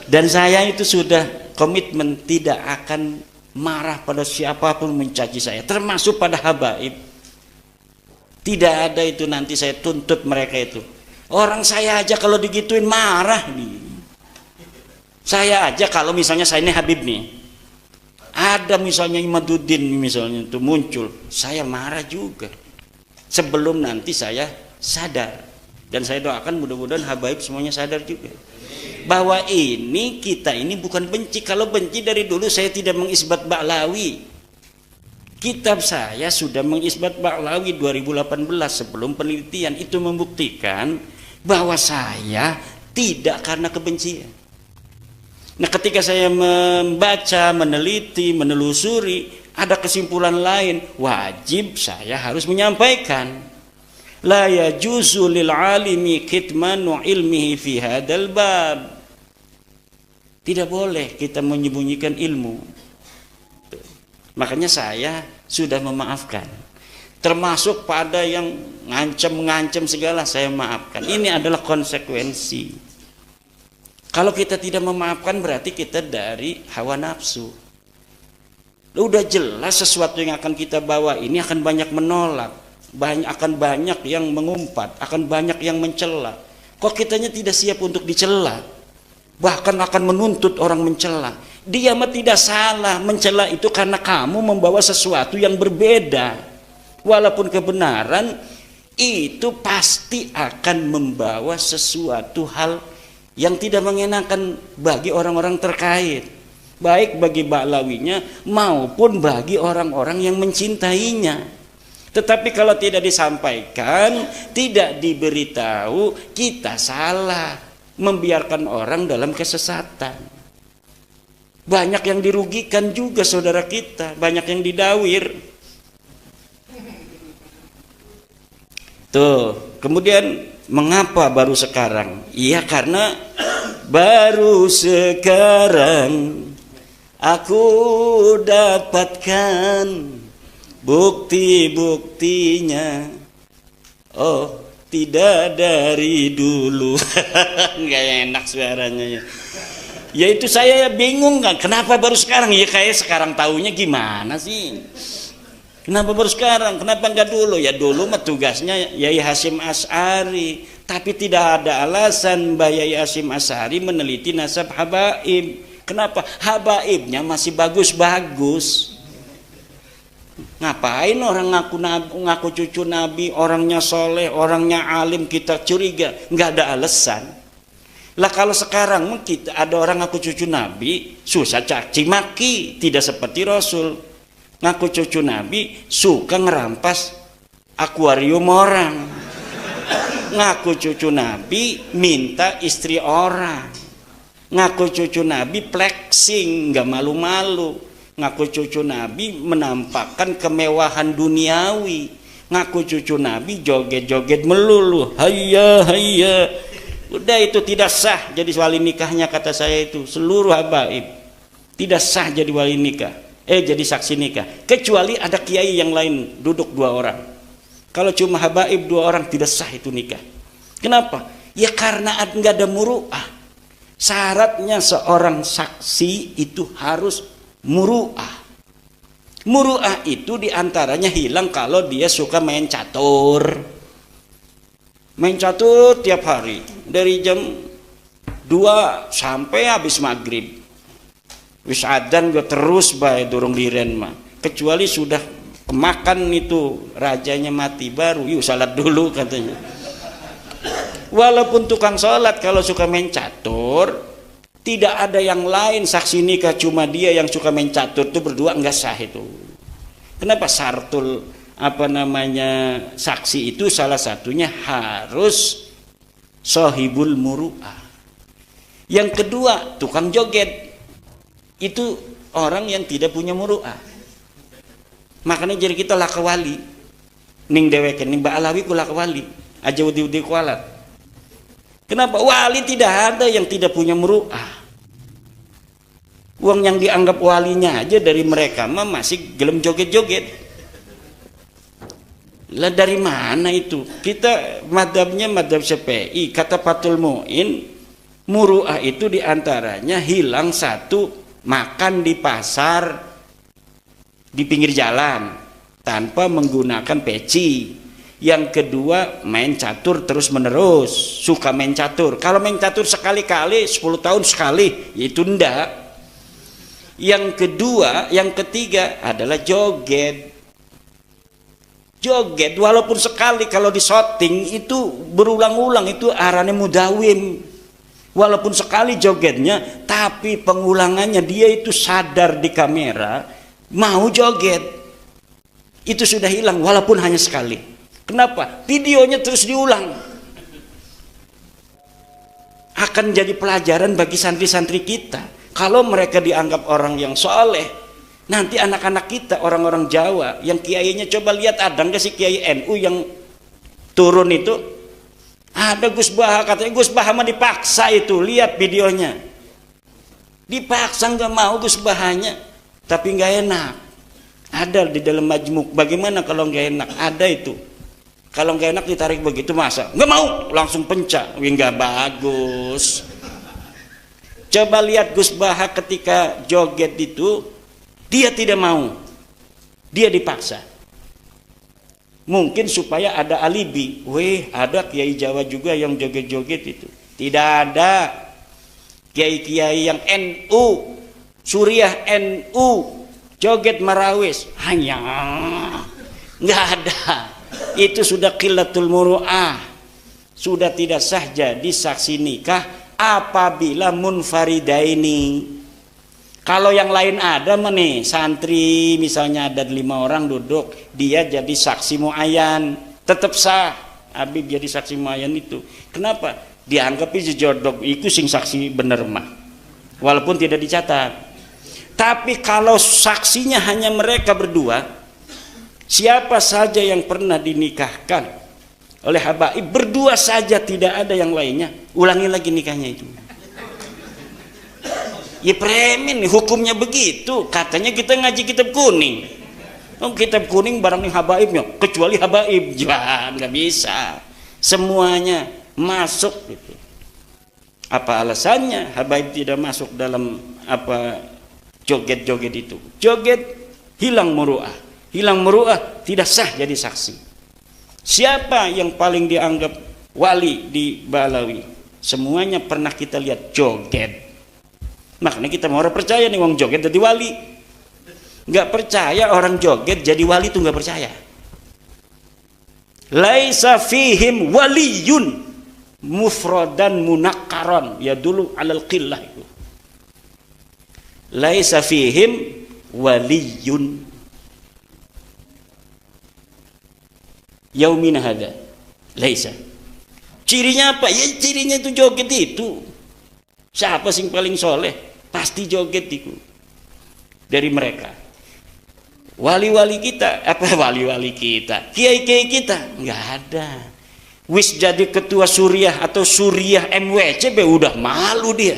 Dan saya itu sudah komitmen tidak akan marah pada siapapun mencaci saya, termasuk pada habaib. Tidak ada itu nanti saya tuntut mereka itu. Orang saya aja kalau digituin marah nih. Saya aja kalau misalnya saya ini Habib nih, ada misalnya Imaduddin misalnya itu muncul, saya marah juga. Sebelum nanti saya sadar. Dan saya doakan mudah-mudahan habaib semuanya sadar juga. Bahwa ini kita ini bukan benci. Kalau benci dari dulu saya tidak mengisbat Ba'lawi. Kitab saya sudah mengisbat Ba'lawi 2018 sebelum penelitian. Itu membuktikan bahwa saya tidak karena kebencian. Nah, ketika saya membaca, meneliti, menelusuri, ada kesimpulan lain, wajib saya harus menyampaikan. La yajuzu lil alimi kitmanu ilmihi fi hadzal bab. Tidak boleh kita menyembunyikan ilmu. Makanya saya sudah memaafkan. Termasuk pada yang ngancam-ngancam segala saya maafkan. Ini adalah konsekuensi. Kalau kita tidak memaafkan berarti kita dari hawa nafsu. Udah jelas sesuatu yang akan kita bawa ini akan banyak menolak. Akan banyak yang mengumpat, akan banyak yang mencela. Kok kitanya tidak siap untuk dicela? Bahkan akan menuntut orang mencela. Dia mah tidak salah mencela itu karena kamu membawa sesuatu yang berbeda. Walaupun kebenaran itu pasti akan membawa sesuatu hal yang tidak mengenakan bagi orang-orang terkait, baik bagi Ba'lawinya maupun bagi orang-orang yang mencintainya. Tetapi kalau tidak disampaikan, tidak diberitahu, kita salah, membiarkan orang dalam kesesatan. Banyak yang dirugikan juga saudara kita, banyak yang didawir. Tuh, kemudian mengapa baru sekarang? Iya, karena baru sekarang aku dapatkan bukti-buktinya. Oh, tidak dari dulu. Nggak enak suaranya ya. Ya itu saya bingung kan, kenapa baru sekarang? Ya kayak sekarang taunya gimana sih? Kenapa baru sekarang? Kenapa enggak dulu? Ya dulu mah tugasnya Yai Hasyim Asy'ari, tapi tidak ada alasan Mbak Yai Hasyim Asy'ari meneliti nasab habaib. Kenapa? Habaibnya masih bagus-bagus. Ngapain orang ngaku cucu Nabi, orangnya soleh, orangnya alim, kita curiga? Nggak ada alasan. Lah kalau sekarang kita ada orang ngaku cucu Nabi, susah caci maki, tidak seperti Rasul. Ngaku cucu Nabi suka ngerampas akuarium orang. Ngaku cucu Nabi minta istri orang. Ngaku cucu Nabi flexing, nggak malu-malu. Ngaku cucu Nabi menampakkan kemewahan duniawi. Ngaku cucu Nabi joget-joget melulu, hayya hayya. Udah itu tidak sah jadi wali nikahnya, kata saya itu seluruh habaib tidak sah jadi wali nikah, jadi saksi nikah, kecuali ada kiai yang lain duduk 2 orang. Kalau cuma habaib 2 orang tidak sah itu nikah. Kenapa? Ya karena nggak ada muru'ah. Syaratnya seorang saksi itu harus muru'ah. Muru'ah itu diantaranya hilang kalau dia suka main catur. Main catur tiap hari dari jam 2 sampai habis maghrib. Wis adzan gue terus bae durung diren mah. Kecuali sudah kemakan itu rajanya mati baru yuk salat dulu katanya. Walaupun tukang salat kalau suka main catur, tidak ada yang lain saksi nikah, cuma dia yang suka main catur itu berdua enggak sah itu. Kenapa? Syartul saksi itu salah satunya harus sohibul muru'ah. Yang kedua tukang joget itu orang yang tidak punya muru'ah. Makanya jadi kita lakawali ning deweken ning Ba'lawi ku lakawali aja udi kualat. Kenapa? Wali tidak ada yang tidak punya muru'ah. Uang yang dianggap walinya aja dari mereka mah masih gelem joget-joget. Lah dari mana itu? Kita madhabnya madhab Syafi'i. Kata Fathul Mu'in, muru'ah itu diantaranya hilang satu, makan di pasar, di pinggir jalan tanpa menggunakan peci. Yang kedua, main catur terus menerus, suka main catur. Kalau main catur sekali-kali 10 tahun sekali, ya itu ndak. Yang kedua, yang ketiga adalah joget. Joget walaupun sekali, kalau di shooting itu berulang-ulang, itu arane mudawim. Walaupun sekali jogetnya, tapi pengulangannya dia itu sadar di kamera mau joget. Itu sudah hilang walaupun hanya sekali. Kenapa? Videonya terus diulang. Akan jadi pelajaran bagi santri-santri kita. Kalau mereka dianggap orang yang soleh, nanti anak-anak kita, orang-orang Jawa yang kiainya, coba lihat ada nggak sih kiai NU yang turun itu? Ada Gus Baha, katanya Gus Baha mah dipaksa itu, lihat videonya. Dipaksa nggak mau Gus Bahanya, tapi nggak enak. Ada di dalam majmuk. Bagaimana kalau nggak enak? Ada itu. Kalau nggak enak ditarik begitu, masa nggak mau langsung pencak? Wih, nggak bagus. Coba lihat Gus Baha ketika joget itu, dia tidak mau, dia dipaksa. Mungkin supaya ada alibi. Weh, ada kiai Jawa juga yang joget-joget itu. Tidak ada. Kiai-kiai yang NU, Suriah NU, joget marawis, hanya nggak ada. Itu sudah qillatul muru'ah, sudah tidak sah jadi saksi nikah apabila munfaridaini. Kalau yang lain ada nih, santri misalnya ada 5 orang duduk, dia jadi saksi muayyan, tetap sah. Habib jadi saksi muayyan itu. Kenapa? Dianggap jodoh itu sing saksi bener mah, walaupun tidak dicatat. Tapi kalau saksinya hanya mereka berdua, siapa saja yang pernah dinikahkan oleh habaib berdua saja, tidak ada yang lainnya, ulangi lagi nikahnya itu. Ya premen, hukumnya begitu. Katanya kita ngaji kitab kuning. Oh, kitab kuning barang yang habaibnya, kecuali habaib, jangan, nggak bisa. Semuanya masuk gitu. Apa alasannya habaib tidak masuk dalam apa joget-joget itu? Joget hilang muru'ah. Hilang muru'ah, tidak sah jadi saksi. Siapa yang paling dianggap wali di Balawi? Semuanya pernah kita lihat joget. Makanya kita mau orang percaya nih wong joget jadi wali. Nggak percaya orang joget jadi wali itu nggak percaya. Laisa fihim waliyun mufradan munakkaron, ya dulu alal qillah itu. Laisa fihim waliyun yaumina hada. Laisa. Cirinya apa? Ya cirinya itu joget itu. Siapa sing paling soleh? Pasti joget itu. Dari mereka. Wali-wali kita, apa wali-wali kita? Kiai-kiai kita nggak ada. Wis jadi ketua Suriah atau Suriah MWC be udah malu dia.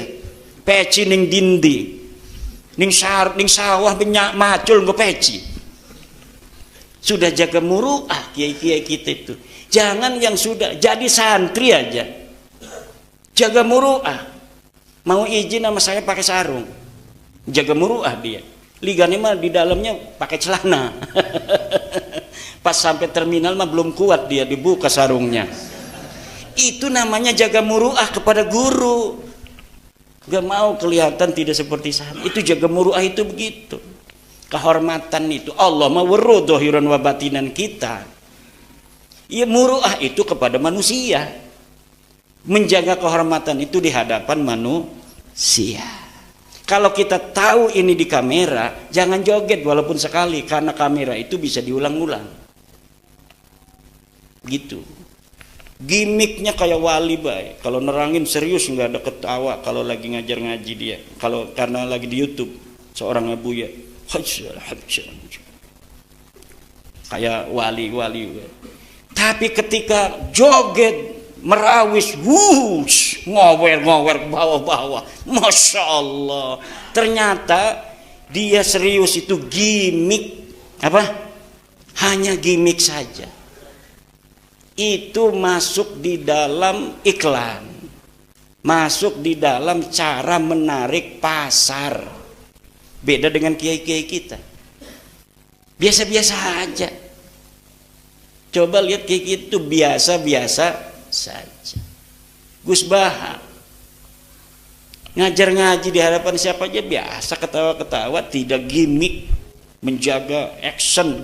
Peci ning dindi. Ning sawah banyak macul nggak peci. Sudah jaga muru'ah kiai-kiai kita itu. Jangan yang sudah jadi santri aja jaga muru'ah. Mau izin sama saya pakai sarung, jaga muru'ah dia. Liganya mah di dalamnya pakai celana. Pas sampai terminal mah belum kuat dia, dibuka sarungnya. Itu namanya jaga muru'ah kepada guru. Gak mau kelihatan tidak seperti santri. Itu jaga muru'ah itu begitu. Kehormatan itu Allah mah weruh dohiran wa batinan kita. Ya muru'ah itu kepada manusia. Menjaga kehormatan itu di hadapan manusia. Kalau kita tahu ini di kamera, jangan joget walaupun sekali, karena kamera itu bisa diulang-ulang. Gitu. Gimiknya kayak wali baik. Kalau nerangin serius nggak ada ketawa. Kalau lagi ngajar ngaji dia. Kalau karena lagi di YouTube seorang abuya, kayak wali-wali. Tapi ketika joget merawis, wush, ngower-ngower bawah-bawah, masya Allah. Ternyata dia serius itu gimik, apa? Hanya gimik saja. itu masuk di dalam iklan, masuk di dalam cara menarik pasar. Beda dengan kiai-kiai kita, biasa-biasa aja. Coba lihat kiai itu biasa-biasa saja. Gus Baha ngajar ngaji di hadapan siapa aja biasa, ketawa-ketawa, tidak gimmick, menjaga action,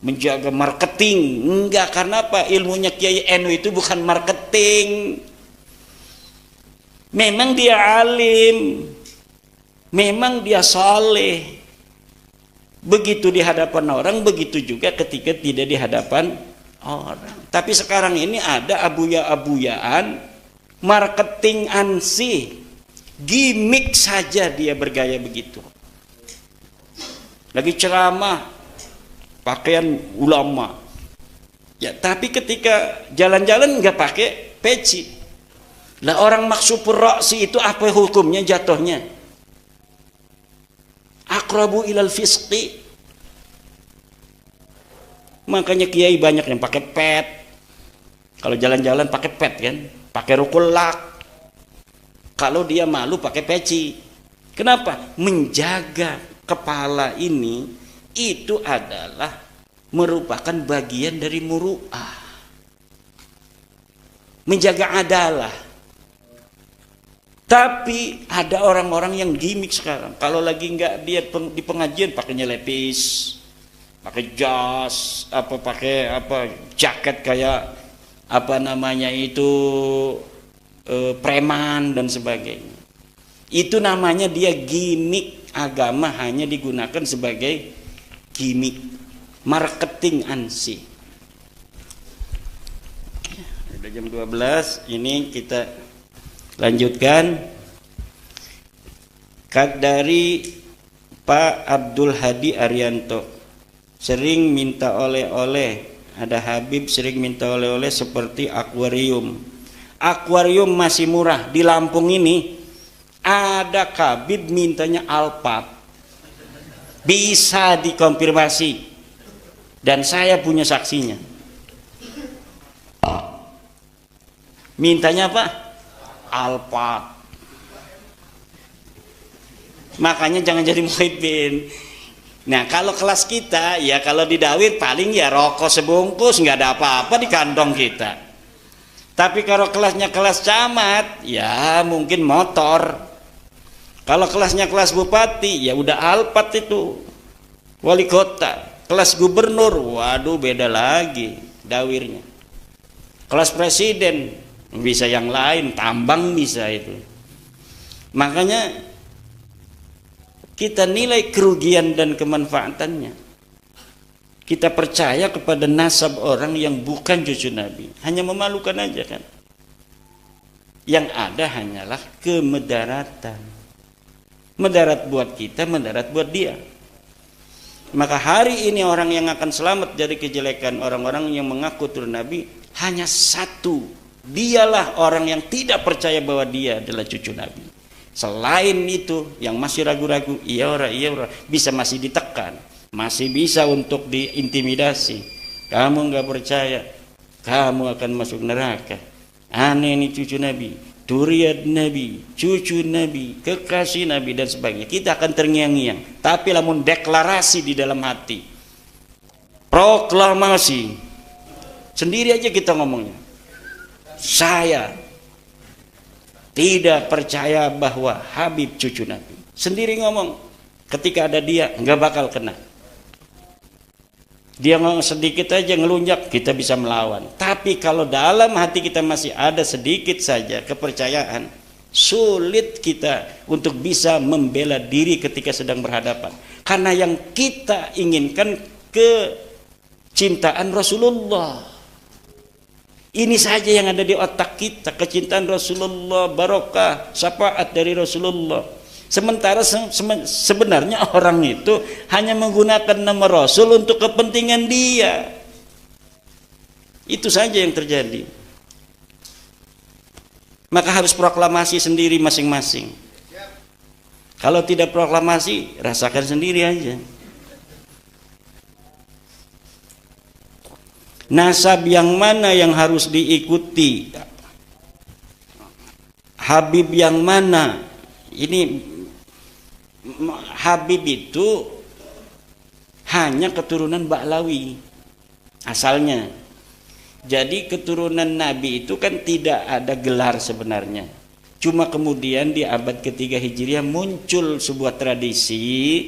menjaga marketing. Enggak, karena apa? Ilmunya Kiai NU itu bukan marketing. Memang dia alim, memang dia soleh. Begitu di hadapan orang, begitu juga ketika tidak di hadapan orang. Tapi sekarang ini ada abuya-abuyaan, marketing ansih, gimmick saja dia bergaya begitu. Lagi ceramah, pakaian ulama. Ya, tapi ketika jalan-jalan nggak pakai peci. Lah orang maksupur roksi itu apa hukumnya jatuhnya? Aqrabu ilal fisqi. Makanya kiai banyak yang pakai pet. Kalau jalan-jalan pakai pet kan, pakai rukul lak. Kalau dia malu pakai peci. Kenapa? Menjaga kepala ini itu adalah merupakan bagian dari muru'ah. Menjaga adalah. Tapi ada orang-orang yang gimmick sekarang. Kalau lagi nggak dia di pengajian pakainya lepis, pakai jas, pakai jaket kayak apa namanya itu preman dan sebagainya. Itu namanya dia gimmick. Agama hanya digunakan sebagai gimmick, marketing ansih. Udah jam 12, ini kita lanjutkan. Dari Pak Abdul Hadi Arianto, sering minta oleh-oleh. Ada Habib sering minta oleh-oleh seperti akuarium. Akuarium masih murah di Lampung ini. Ada kabib mintanya Alphard, bisa dikonfirmasi dan saya punya saksinya. Mintanya apa? Alphard. Makanya jangan jadi muhibin. Nah kalau kelas kita ya, kalau di Dawir paling ya rokok sebungkus, nggak ada apa-apa di kantong kita. Tapi kalau kelasnya kelas camat ya mungkin motor. Kalau kelasnya kelas bupati, ya udah Alphard itu, wali kota. Kelas gubernur, waduh beda lagi dawirnya. Kelas presiden, bisa yang lain, tambang bisa itu. Makanya kita nilai kerugian dan kemanfaatannya. Kita percaya kepada nasab orang yang bukan cucu Nabi. Hanya memalukan aja kan. Yang ada hanyalah kemedaratan. Mendarat buat kita, mendarat buat dia. Maka hari ini orang yang akan selamat dari kejelekan orang-orang yang mengaku turun Nabi hanya satu. Dialah orang yang tidak percaya bahwa dia adalah cucu Nabi. Selain itu yang masih ragu-ragu, iya ora, bisa masih ditekan, masih bisa untuk diintimidasi. Kamu nggak percaya, kamu akan masuk neraka. Aneh ini cucu Nabi, duriat Nabi, cucu Nabi, kekasih Nabi dan sebagainya. Kita akan terngiang-ngiang. Tapi lamun deklarasi di dalam hati, proklamasi, sendiri aja kita ngomongnya. Saya tidak percaya bahwa Habib cucu Nabi. Sendiri ngomong. Ketika ada dia, nggak bakal kena. Dia ngomong sedikit aja ngelunjak, kita bisa melawan. Tapi kalau dalam hati kita masih ada sedikit saja kepercayaan, sulit kita untuk bisa membela diri ketika sedang berhadapan. Karena yang kita inginkan kecintaan Rasulullah. Ini saja yang ada di otak kita, kecintaan Rasulullah, barokah, syafaat dari Rasulullah. Sementara sebenarnya orang itu hanya menggunakan nama Rasul untuk kepentingan dia. Itu saja yang terjadi. Maka harus proklamasi sendiri masing-masing. Kalau tidak proklamasi, rasakan sendiri aja. Nasab yang mana yang harus diikuti? Habib yang mana? Ini Habib itu hanya keturunan Ba'lawi asalnya. Jadi keturunan Nabi itu kan tidak ada gelar sebenarnya. Cuma kemudian di abad ketiga Hijriah muncul sebuah tradisi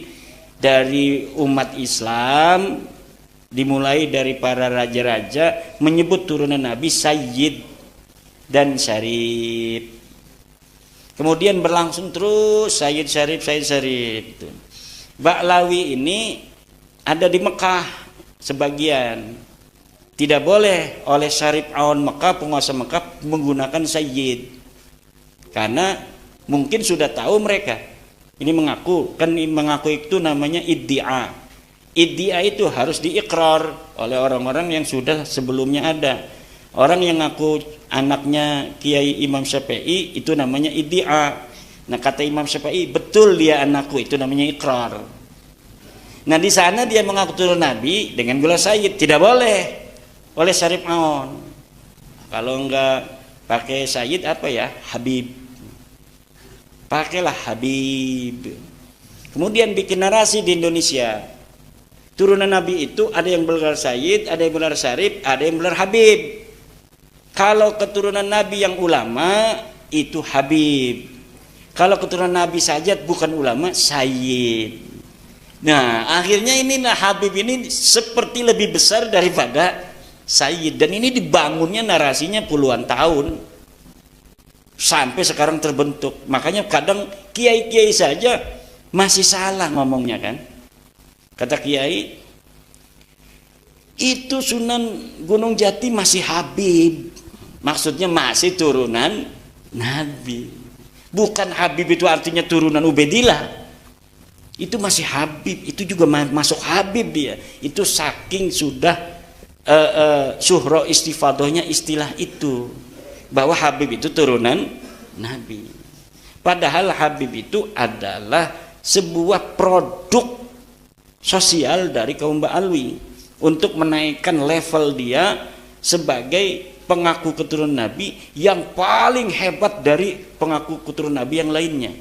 dari umat Islam, dimulai dari para raja-raja menyebut turunan Nabi Sayyid dan Syarif. Kemudian berlangsung terus Sayyid Syarif, Sayyid Syarif. Ba'lawi ini ada di Mekah sebagian. Tidak boleh oleh Syarif Aun Mekah, penguasa Mekah menggunakan Sayyid. Karena mungkin sudah tahu mereka. Ini mengaku, kan mengaku itu namanya iddia. Iddia itu harus diikrar oleh orang-orang yang sudah sebelumnya ada. Orang yang ngaku anaknya Kiai Imam Syafi'i itu namanya iddia. Nah, kata Imam Syafi'i, betul dia anakku, itu namanya ikrar. Nah, di sana dia mengaku turun Nabi dengan gelar Sayyid, tidak boleh oleh Syarif Aun. Kalau enggak pakai Sayyid apa ya? Habib. Pakailah Habib. Kemudian bikin narasi di Indonesia. Turunan Nabi itu ada yang bergelar Sayyid, ada yang bergelar Syarif, ada yang bergelar Habib. Kalau keturunan Nabi yang ulama itu Habib. Kalau keturunan Nabi saja bukan ulama, Sayyid. Nah, akhirnya inilah Habib ini seperti lebih besar daripada Sayyid. Dan ini dibangunnya narasinya puluhan tahun. Sampai sekarang terbentuk. Makanya kadang kiai-kiai saja masih salah ngomongnya kan. Kata kiai, itu Sunan Gunung Jati masih Habib. Maksudnya masih turunan Nabi. Bukan Habib itu artinya turunan Ubaidillah. Itu masih Habib. Itu juga masuk Habib dia. Itu saking sudah syuhro istifadohnya istilah itu. Bahwa Habib itu turunan Nabi. Padahal Habib itu adalah sebuah produk sosial dari kaum Ba'lawi untuk menaikkan level dia sebagai pengaku keturunan Nabi yang paling hebat dari pengaku keturunan Nabi yang lainnya.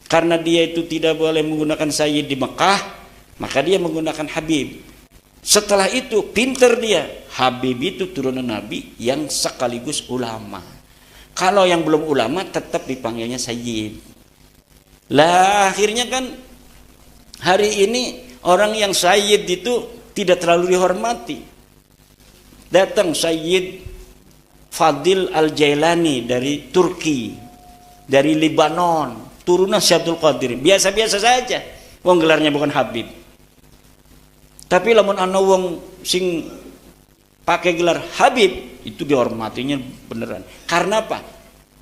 Karena dia itu tidak boleh menggunakan Sayyid di Mekah, maka dia menggunakan Habib. Setelah itu pinter dia, Habib itu turunan Nabi yang sekaligus ulama. Kalau yang belum ulama tetap dipanggilnya Sayyid. Lah akhirnya kan hari ini orang yang Sayyid itu tidak terlalu dihormati. Datang Sayyid Fadil Al-Jailani dari Turki, dari Lebanon, turunan Syekh Abdul Qadir. Biasa-biasa saja, wong gelarnya bukan Habib. Tapi lamun ana wong sing pakai gelar Habib itu dihormatinya beneran. Karena apa?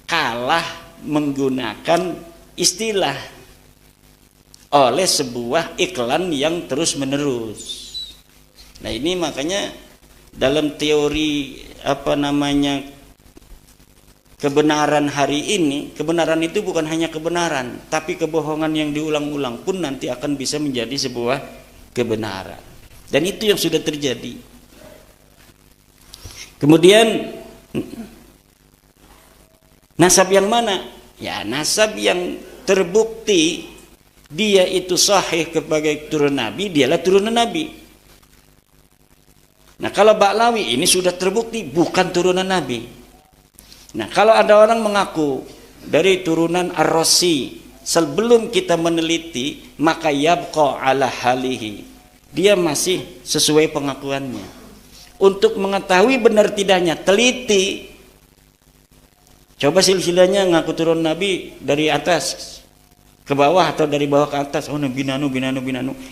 Kalah menggunakan istilah oleh sebuah iklan yang terus-menerus. Nah, ini makanya dalam teori kebenaran hari ini, kebenaran itu bukan hanya kebenaran, tapi kebohongan yang diulang-ulang pun nanti akan bisa menjadi sebuah kebenaran. Dan itu yang sudah terjadi. Kemudian nasab yang mana? Ya, nasab yang terbukti dia itu sahih sebagai turunan Nabi, dialah turunan Nabi. Nah, kalau Ba'lawi ini sudah terbukti bukan turunan Nabi. Nah, kalau ada orang mengaku dari turunan Ar-Rasi, sebelum kita meneliti, maka yabqa ala halihi. Dia masih sesuai pengakuannya. Untuk mengetahui benar tidaknya, teliti. Coba silsilahnya ngaku turun Nabi dari atas ke bawah atau dari bawah ke atas. Oh, binanu.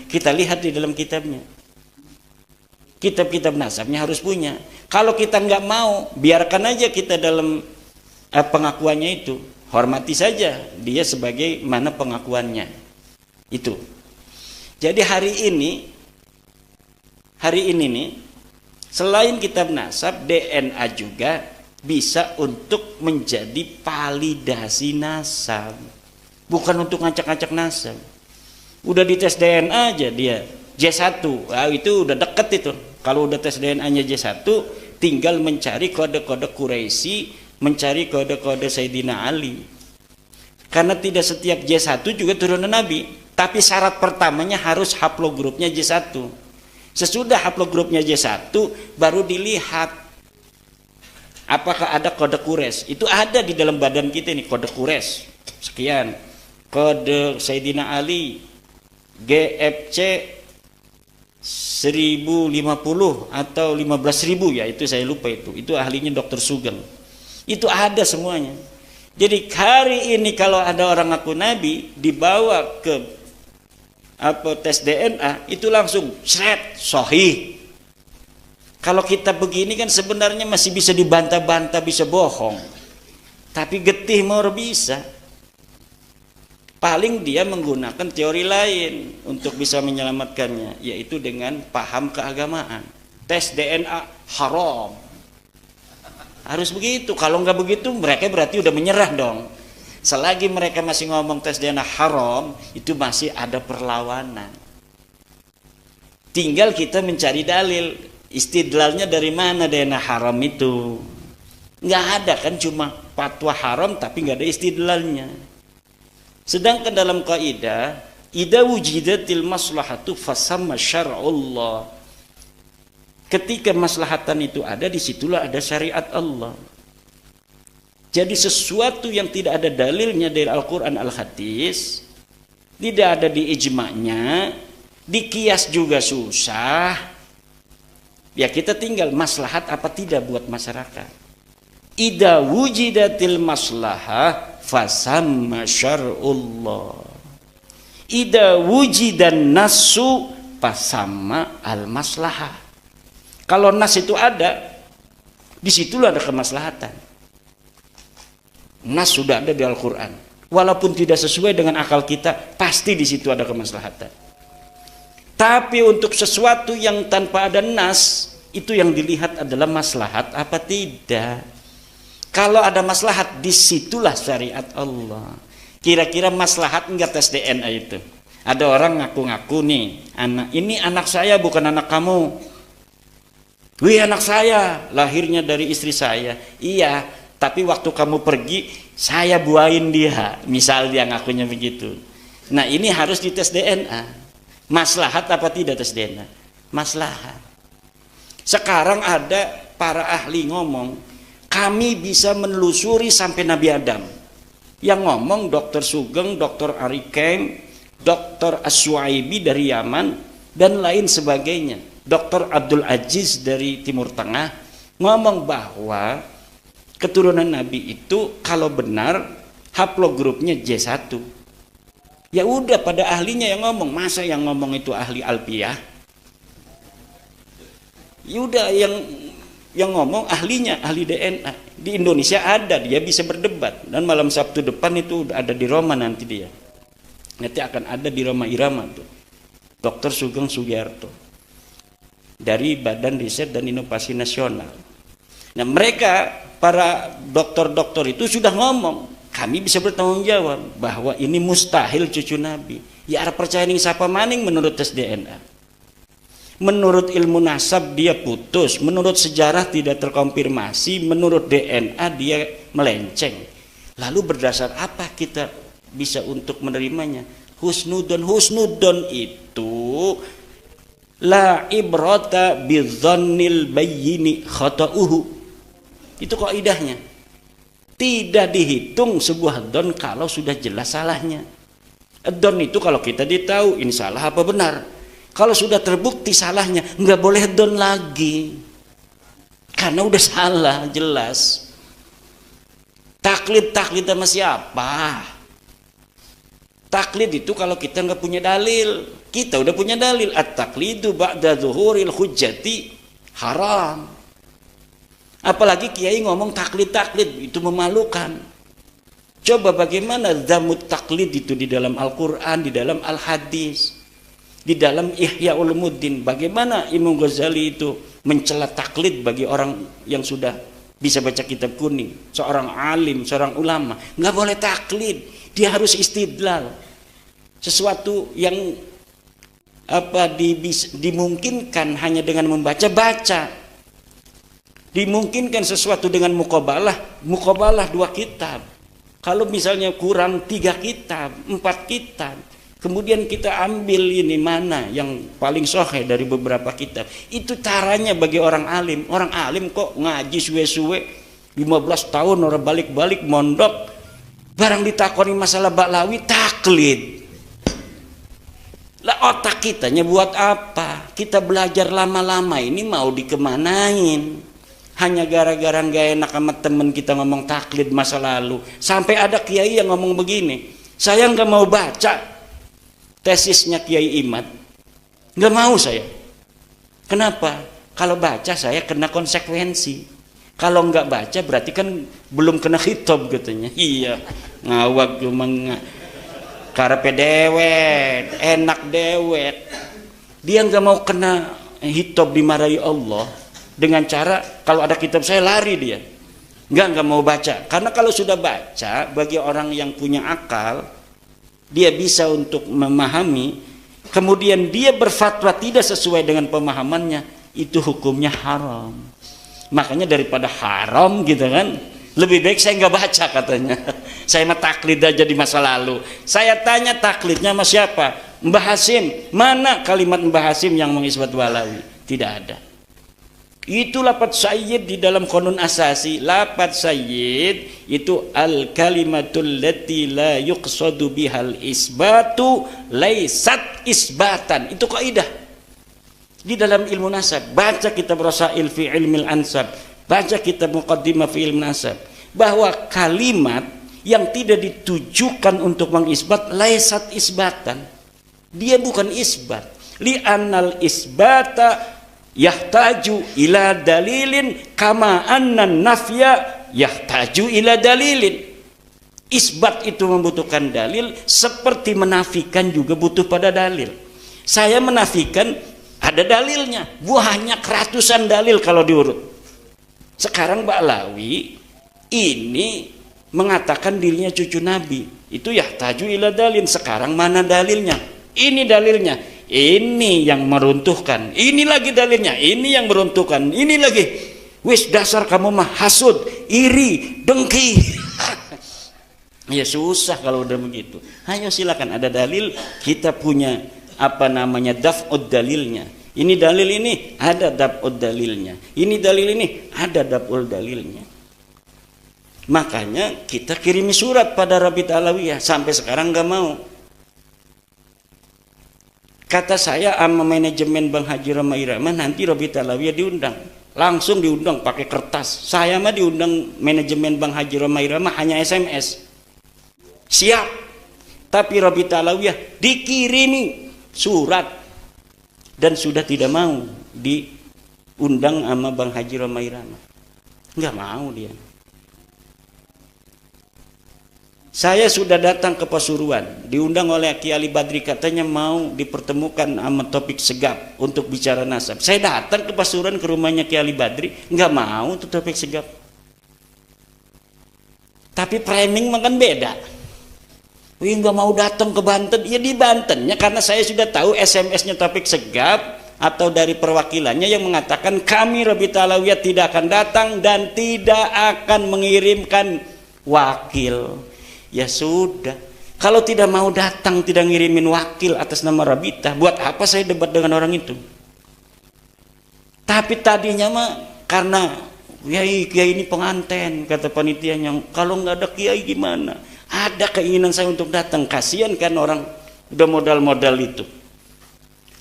Kita lihat di dalam kitabnya. Kitab-kitab nasabnya harus punya. Kalau kita nggak mau, biarkan aja kita dalam pengakuannya itu. Hormati saja dia sebagai mana pengakuannya. Itu. Jadi hari ini nih, selain kitab nasab, DNA juga bisa untuk menjadi validasi nasab. Bukan untuk ngacak-ngacak nasab. Udah dites DNA aja dia J1, itu udah deket itu. Kalau udah tes DNA-nya J1, tinggal mencari kode-kode Quraisy, mencari kode-kode Sayyidina Ali. Karena tidak setiap J1 juga turunan Nabi, tapi syarat pertamanya harus haplogrupnya J1. Sesudah haplogrupnya J1 baru dilihat apakah ada kode Quraisy. Itu ada di dalam badan kita nih, kode Quraisy. Sekian. Kode Sayyidina Ali GFC 1050 atau 15.000 ya, itu saya lupa itu ahlinya Dr. Sugeng. Itu ada semuanya. Jadi hari ini kalau ada orang ngaku nabi dibawa ke tes DNA itu langsung seret sahih. Kalau kita begini kan sebenarnya masih bisa dibantah-bantah, bisa bohong. Tapi getih mau bisa. Paling dia menggunakan teori lain untuk bisa menyelamatkannya, yaitu dengan paham keagamaan. Tes DNA haram. Harus begitu. Kalau nggak begitu mereka berarti udah menyerah dong. Selagi mereka masih ngomong tes DNA haram, itu masih ada perlawanan. Tinggal kita mencari dalil. Istidlalnya dari mana DNA haram itu? Nggak ada kan, cuma fatwa haram tapi nggak ada istidlalnya. Sedangkan dalam kaidah, idza wujidatil maslahatu fasamma syar'ullah. Ketika maslahatan itu ada, disitulah ada syariat Allah. Jadi sesuatu yang tidak ada dalilnya dari Al-Quran Al-Hadis, tidak ada di ijma'nya, di qiyas juga susah, ya kita tinggal maslahat apa tidak buat masyarakat. Idza wujidatil maslahah fasamma syar'ullah. Idza wujidan nasu fasamma al-maslahah. Kalau nas itu ada, disitulah ada kemaslahatan. Nas sudah ada di Al-Quran. Walaupun tidak sesuai dengan akal kita, pasti di situ ada kemaslahatan. Tapi untuk sesuatu yang tanpa ada nas, itu yang dilihat adalah maslahat apa tidak. Kalau ada maslahat, disitulah syariat Allah. Kira-kira maslahat enggak tes DNA itu? Ada orang ngaku-ngaku nih, ini anak saya bukan anak kamu. Wih, anak saya, lahirnya dari istri saya. Iya, tapi waktu kamu pergi, saya buahin dia. Misal dia ngakunya begitu. Nah, ini harus dites DNA. Maslahat apa tidak tes DNA? Maslahat. Sekarang ada para ahli ngomong, kami bisa menelusuri sampai Nabi Adam. Yang ngomong Dr. Sugeng, Dr. Ari Keng, Dr. Aswaibi dari Yaman, dan lain sebagainya. Dr. Abdul Aziz dari Timur Tengah ngomong bahwa keturunan Nabi itu kalau benar haplogrupnya J1. Ya udah, pada ahlinya yang ngomong. Masa yang ngomong itu ahli alpiyah? Ya udah, yang ngomong ahlinya, ahli DNA. Di Indonesia ada, dia bisa berdebat. Dan malam Sabtu depan itu ada di Roma nanti dia. Nanti akan ada di Roma Irama tuh. Dr. Sugeng Sugiarto. Dari Badan Riset dan Inovasi Nasional. Nah mereka, para dokter-dokter itu sudah ngomong. Kami bisa bertanggung jawab bahwa ini mustahil cucu Nabi. Ya ada percaya ning siapa maning menurut tes DNA. Menurut ilmu nasab dia putus, menurut sejarah tidak terkonfirmasi, menurut DNA dia melenceng. Lalu berdasar apa kita bisa untuk menerimanya? Husnudon itu la ibrata bidzannil bayyini khata'uhu. Itu kaidahnya. Tidak dihitung sebuah don kalau sudah jelas salahnya. Don itu kalau kita ditahu ini salah apa benar. Kalau sudah terbukti salahnya, nggak boleh don lagi. Karena udah salah, jelas. Taklid sama siapa? Taklid itu kalau kita nggak punya dalil. Kita udah punya dalil. At-taklidu ba'da zuhuril hujjati haram. Apalagi kiai ngomong taklid, itu memalukan. Coba bagaimana zamut taklid itu di dalam Al-Quran, di dalam Al-Hadis. Di dalam Ihya Ulumuddin, bagaimana Imam Ghazali itu mencela taklid bagi orang yang sudah bisa baca kitab kuning, seorang alim, seorang ulama. Nggak boleh taklid, dia harus istidlal. Sesuatu yang dimungkinkan hanya dengan membaca, baca. Dimungkinkan sesuatu dengan muqabalah 2 kitab. Kalau misalnya kurang 3 kitab, 4 kitab, kemudian kita ambil ini mana yang paling sahih dari beberapa kitab. Itu caranya bagi orang alim. Orang alim kok ngaji suwe-suwe 15 tahun orang balik-balik mondok, barang ditakoni masalah baklawi taklid. Lah otak kitanya buat apa? Kita belajar lama-lama ini mau dikemanain? Hanya gara-gara gak enak sama temen kita ngomong taklid masa lalu. Sampai ada kiai yang ngomong begini, saya nggak mau baca tesisnya Kiai Imad, nggak mau saya. Kenapa? Kalau baca saya kena konsekuensi. Kalau nggak baca berarti kan belum kena khitab katanya. Iya, ngawak cuma karepe dewet, enak dewet. Dia nggak mau kena khitab dimarahi Allah dengan cara kalau ada kitab saya lari dia. Nggak mau baca. Karena kalau sudah baca, bagi orang yang punya akal, dia bisa untuk memahami, kemudian dia berfatwa tidak sesuai dengan pemahamannya, itu hukumnya haram. Makanya daripada haram gitu kan, lebih baik saya nggak baca katanya. Saya mah taklid aja di masa lalu. Saya tanya taklidnya sama siapa? Mbah Hasim. Mana kalimat Mbah Hasim yang mengisbat walawi? Tidak ada. Itu lafaz sayyid di dalam qanun asasi. Lafaz sayyid itu al kalimatul lati la yuqsadu bihal isbatu laysat isbatan. Itu kaidah di dalam ilmu nasab. Baca kitab Rasail fi ilmil ansab, baca kitab Muqaddimah fi ilmil nasab, bahwa kalimat yang tidak ditujukan untuk mengisbat laysat isbatan, dia bukan isbat. Li'annal isbata yahtaju ila dalilin kama anna nafya yahtaju ila dalilin. Isbat itu membutuhkan dalil, seperti menafikan juga butuh pada dalil. Saya menafikan ada dalilnya, banyak ratusan dalil kalau diurut. Sekarang Ba'lawi ini mengatakan dirinya cucu Nabi, itu yahtaju ila dalil. Sekarang mana dalilnya? Ini dalilnya, ini yang meruntuhkan, ini lagi dalilnya, ini yang meruntuhkan, ini lagi. Wis dasar kamu mah hasud, iri, dengki. Ya susah kalau udah begitu. Ayo silakan, ada dalil, kita punya apa namanya daf'ud dalilnya. Ini dalil ini ada daf'ud dalilnya. Ini dalil ini ada daf'ul dalilnya. Makanya kita kirimi surat pada Rabit Alawiyah, sampai sekarang nggak mau. Kata saya sama manajemen Bang Haji Roma Irama, nanti Rabit Alawiyah diundang. Langsung diundang pakai kertas. Saya mah diundang manajemen Bang Haji Roma Irama hanya SMS. Siap. Tapi Rabit Alawiyah dikirimi surat dan sudah tidak mau diundang sama Bang Haji Roma Irama. Nggak mau dia. Saya sudah datang ke Pasuruan, diundang oleh Ki Ali Badri, katanya mau dipertemukan sama Topik Segap untuk bicara nasab. Saya datang ke Pasuruan ke rumahnya Ki Ali Badri, nggak mau tuh Topik Segap. Tapi framing makan beda. Wih, nggak mau datang ke Banten, ya di Bantennya karena saya sudah tahu SMS-nya Topik Segap atau dari perwakilannya yang mengatakan kami Rabit Alawiyah tidak akan datang dan tidak akan mengirimkan wakil. Ya sudah, kalau tidak mau datang, tidak ngirimin wakil atas nama Rabitah, buat apa saya debat dengan orang itu? Tapi tadinya mah karena kiai ini penganten, kata panitianya, kalau nggak ada kiai gimana? Ada keinginan saya untuk datang, kasihan kan orang udah modal-modal itu.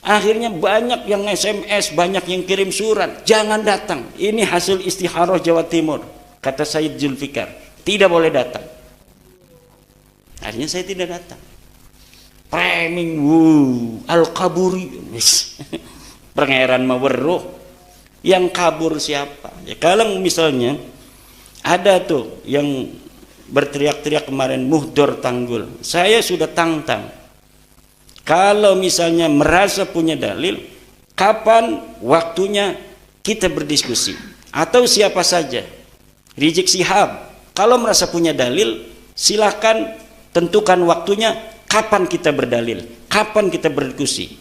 Akhirnya banyak yang SMS, banyak yang kirim surat, jangan datang. Ini hasil istikharah Jawa Timur, kata Said Zulfikar, tidak boleh datang. Akhirnya saya tidak datang. Framing, al-kaburi, pangeran maweruh. Yang kabur siapa? Ya kalau misalnya ada tuh yang berteriak-teriak kemarin muhdor tanggul, saya sudah tantang. Kalau misalnya merasa punya dalil, kapan waktunya kita berdiskusi? Atau siapa saja, Rizik Sihab, kalau merasa punya dalil, silakan tentukan waktunya kapan kita berdalil, kapan kita berdiskusi.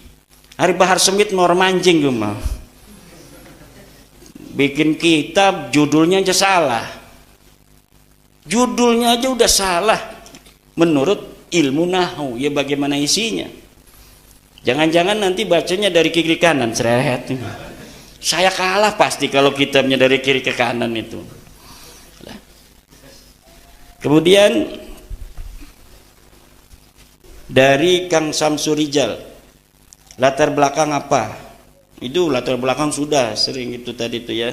Hari Bahar Smith mau mancing gue mah. Bikin kitab judulnya aja salah. Judulnya aja udah salah menurut ilmu nahwu, ya bagaimana isinya? Jangan-jangan nanti bacanya dari kiri ke kanan, seret. Saya kalah pasti kalau kitabnya dari kiri ke kanan itu. Kemudian dari Kang Samsurijal, latar belakang apa? Itu latar belakang sudah sering itu tadi itu ya.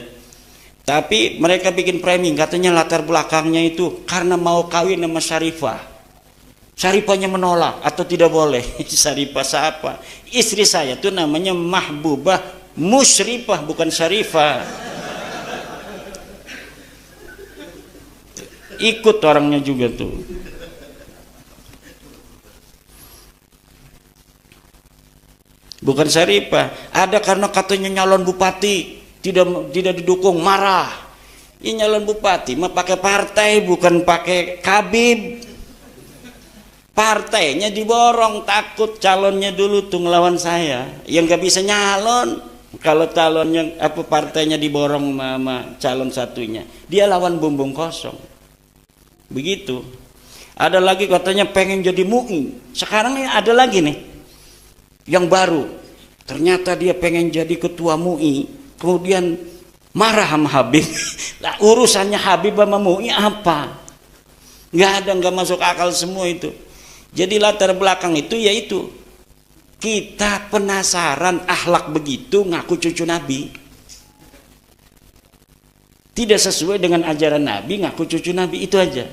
Tapi mereka bikin framing, katanya latar belakangnya itu karena mau kawin sama Syarifah. Syarifahnya menolak atau tidak boleh. Syarifah siapa? Istri saya tuh namanya Mahbubah Musyrifah, bukan Syarifah. Ikut orangnya juga tuh. Bukan Syarifah. Ada karena katanya nyalon bupati tidak didukung, marah. Ini nyalon bupati mah pakai partai, bukan pakai kabib. Partainya diborong, takut calonnya dulu tuh ngelawan saya, yang nggak bisa nyalon. Kalau calonnya partainya diborong sama calon satunya, dia lawan bumbung kosong. Begitu. Ada lagi katanya pengen jadi MUI. Sekarang ini ada lagi nih yang baru. Ternyata dia pengen jadi ketua MUI. Kemudian marah sama Habib. Lah urusannya Habib sama MUI apa? Nggak ada, nggak masuk akal semua itu. Jadi latar belakang itu yaitu kita penasaran akhlak begitu ngaku cucu Nabi. Tidak sesuai dengan ajaran Nabi, ngaku cucu Nabi, itu aja.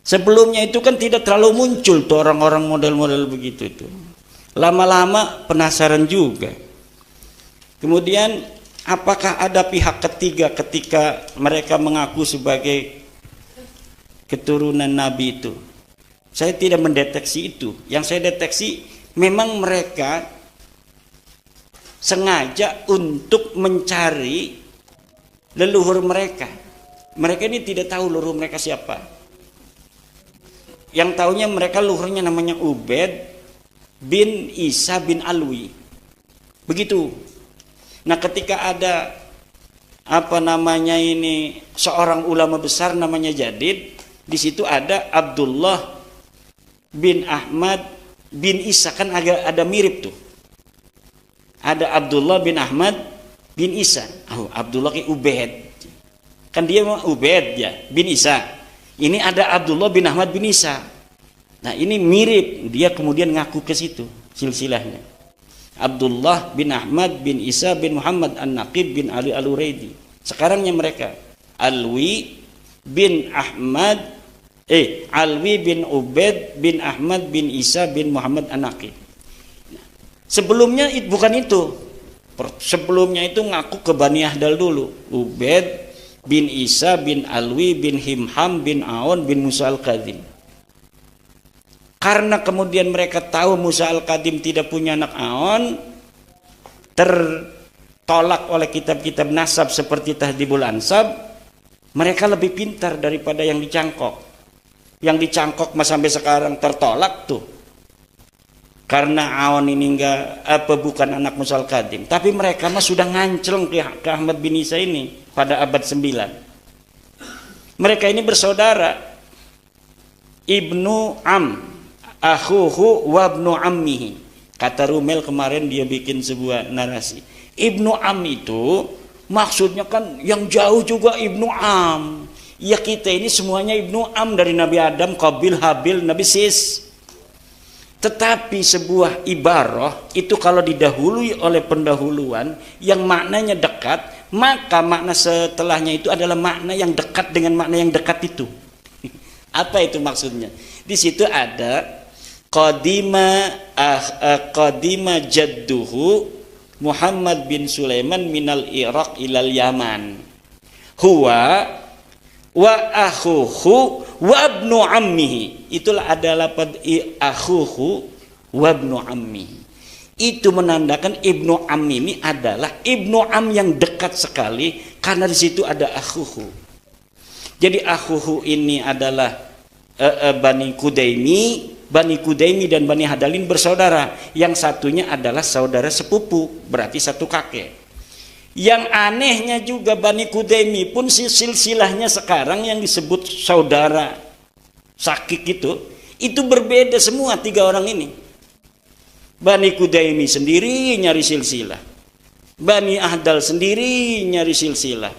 Sebelumnya itu kan tidak terlalu muncul tuh orang-orang model-model begitu itu. Lama-lama penasaran juga. Kemudian apakah ada pihak ketiga ketika mereka mengaku sebagai keturunan Nabi itu? Saya tidak mendeteksi itu. Yang saya deteksi memang mereka sengaja untuk mencari leluhur mereka. Mereka ini tidak tahu leluhur mereka siapa. Yang tahunya mereka leluhurnya namanya Ubaid bin Isa bin Alwi. Begitu. Nah, ketika ada seorang ulama besar namanya Jadid, di situ ada Abdullah bin Ahmad bin Isa, kan agak ada mirip tuh. Ada Abdullah bin Ahmad bin Isa. Abdullah ke Ubaid. Kan dia mau Ubaid ya, bin Isa. Ini ada Abdullah bin Ahmad bin Isa. Nah, ini mirip, dia kemudian ngaku ke situ silsilahnya. Abdullah bin Ahmad bin Isa bin Muhammad An-Naqib bin Ali Al-Uraidi. Sekarangnya mereka Alwi bin Ahmad Alwi bin Ubaid bin Ahmad bin Isa bin Muhammad An-Naqib. Sebelumnya bukan itu. Sebelumnya itu ngaku ke Bani Ahdal dulu. Ubaid bin Isa bin Alwi bin Himham bin Aun bin Musa Al-Kadhim. Karena kemudian mereka tahu Musa Al-Kadhim tidak punya anak Aun, tertolak oleh kitab-kitab nasab seperti Tahdhibul Ansab, mereka lebih pintar daripada yang dicangkok. Yang dicangkok mas sampai sekarang tertolak tuh. Karena Aun ini bukan anak Musa Al-Kadhim. Tapi mereka mah sudah ngancleng ke Ahmad bin Isa ini pada abad 9. Mereka ini bersaudara. Ibnu Am, akhuhu wabnu ammihi. Kata Rumel kemarin dia bikin sebuah narasi. Ibnu Am itu maksudnya kan yang jauh juga Ibnu Am. Ya kita ini semuanya Ibnu Am dari Nabi Adam, Qabil, Habil, Nabi Sis. Tetapi sebuah ibarah itu kalau didahului oleh pendahuluan yang maknanya dekat, maka makna setelahnya itu adalah makna yang dekat dengan makna yang dekat itu. Apa itu maksudnya? Di situ ada qadima jadduhu Muhammad bin Sulaiman minal Iraq ilal Yaman. Huwa wa akhuhu wa ibnu ammihi. Itulah adalah akhuhu wa ibnu ammihi. Itu menandakan ibnu am ini adalah ibnu am yang dekat sekali karena di situ ada akhuhu. Jadi akhuhu ini adalah Bani Kudaimi, Bani Kudaimi dan Bani Hadalin bersaudara. Yang satunya adalah saudara sepupu, berarti satu kakek. Yang anehnya juga Bani Kudaimi pun silsilahnya sekarang yang disebut saudara sakik itu berbeda semua tiga orang ini. Bani Kudaimi sendiri nyari silsilah, Bani Ahdal sendiri nyari silsilah,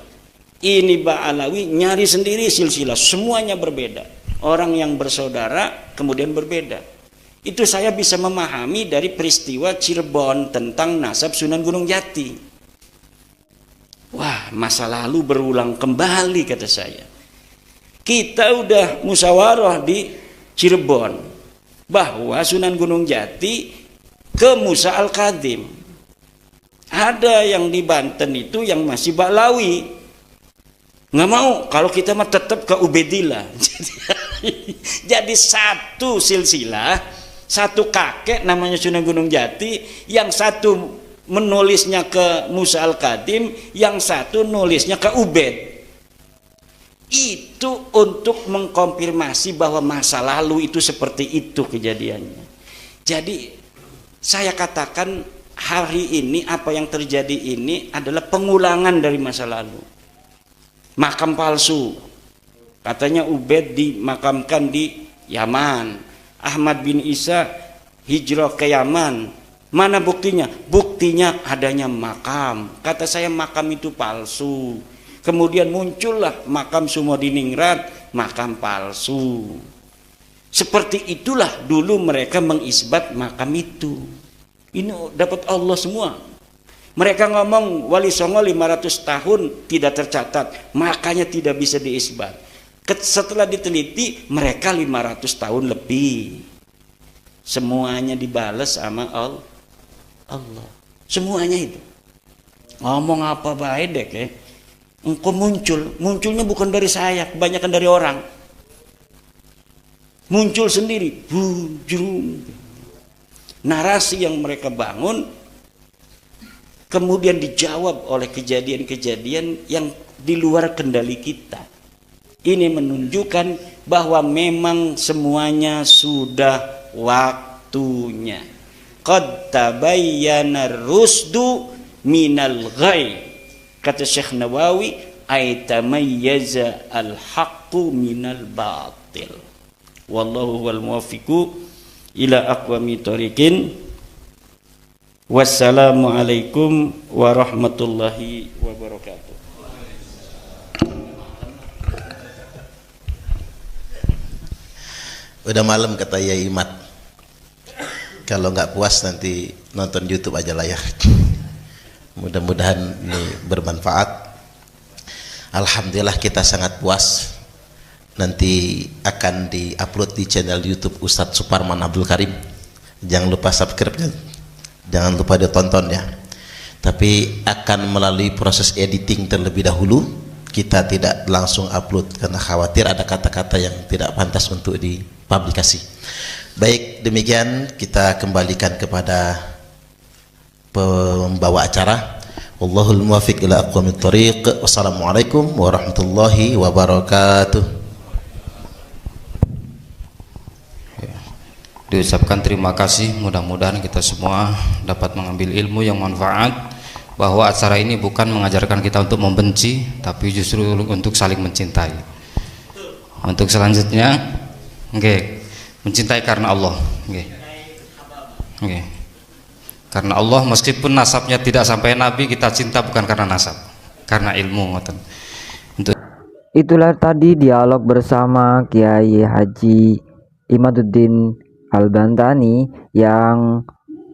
ini Ba'alawi nyari sendiri silsilah, semuanya berbeda. Orang yang bersaudara kemudian berbeda. Itu saya bisa memahami dari peristiwa Cirebon tentang nasab Sunan Gunung Jati. Wah, masa lalu berulang kembali kata saya. Kita udah musyawarah di Cirebon bahwa Sunan Gunung Jati ke Musa Al-Kadim. Ada yang di Banten itu yang masih Ba'lawi, nggak mau, kalau kita mah tetap ke Ubedillah. Jadi satu silsilah, satu kakek namanya Sunan Gunung Jati, yang satu menulisnya ke Musa Al-Kadim, yang satu nulisnya ke Ubed. Itu untuk mengkonfirmasi bahwa masa lalu itu seperti itu kejadiannya. Jadi saya katakan hari ini apa yang terjadi ini adalah pengulangan dari masa lalu. Makam palsu. Katanya Ubed dimakamkan di Yaman. Ahmad bin Isa hijrah ke Yaman. Mana buktinya? Buktinya adanya makam. Kata saya makam itu palsu. Kemudian muncullah makam Sumodiningrat, makam palsu. Seperti itulah dulu mereka mengisbat makam itu. Ini dapat Allah semua. Mereka ngomong Wali Songo 500 tahun tidak tercatat, makanya tidak bisa diisbat. Setelah diteliti, mereka 500 tahun lebih. Semuanya dibalas sama Allah. Semuanya itu. Ngomong apa baik deh, engkau munculnya bukan dari saya, kebanyakan dari orang. Muncul sendiri, narasi yang mereka bangun kemudian dijawab oleh kejadian-kejadian yang di luar kendali kita. Ini menunjukkan bahwa memang semuanya sudah waktunya. Qad tabayyana rusdu minal ghai. Kata Syekh Nawawi, ay tamayyaza al-haqqu minal batil. Wallahu wal muwaffiqu ila aqwami thoriqin. Wassalamualaikum warahmatullahi wabarakatuh. Udah malam kata Yai Imat. Kalau nggak puas nanti nonton YouTube aja lah ya. Mudah-mudahan ini bermanfaat. Alhamdulillah kita sangat puas. Nanti akan di-upload di channel YouTube Ustadz Suparman Abdul Karim. Jangan lupa subscribe-nya. Jangan lupa ditonton ya. Tapi akan melalui proses editing terlebih dahulu. Kita tidak langsung upload karena khawatir ada kata-kata yang tidak pantas untuk dipublikasi. Baik, demikian kita kembalikan kepada pembawa acara. Wallahul muwaffiq ila aqwamit thoriq. Wassalamualaikum warahmatullahi wabarakatuh. Diucapkan terima kasih, mudah-mudahan kita semua dapat mengambil ilmu yang manfaat, bahwa acara ini bukan mengajarkan kita untuk membenci, tapi justru untuk saling mencintai. Untuk selanjutnya, mencintai karena Allah. Karena Allah, meskipun nasabnya tidak sampai Nabi, kita cinta bukan karena nasab, karena ilmu. Itulah tadi dialog bersama Kiai Haji Imaduddin Al-Bantani yang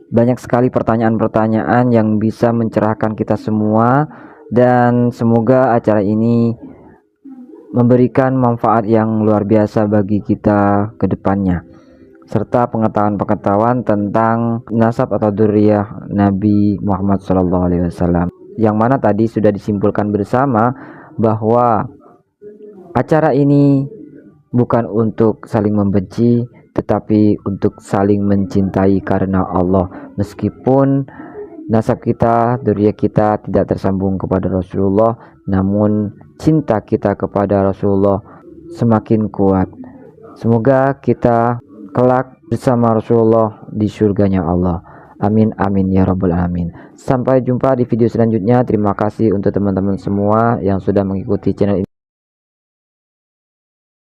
banyak sekali pertanyaan-pertanyaan yang bisa mencerahkan kita semua, dan semoga acara ini memberikan manfaat yang luar biasa bagi kita ke depannya, serta pengetahuan-pengetahuan tentang nasab atau dzurriyyah Nabi Muhammad SAW, yang mana tadi sudah disimpulkan bersama bahwa acara ini bukan untuk saling membenci, tetapi untuk saling mencintai karena Allah. Meskipun nasab kita, dzurriyyah kita tidak tersambung kepada Rasulullah, namun cinta kita kepada Rasulullah semakin kuat. Semoga kita kelak bersama Rasulullah di surganya Allah. Amin amin ya rabbal alamin. Sampai jumpa di video selanjutnya. Terima kasih untuk teman-teman semua yang sudah mengikuti channel ini.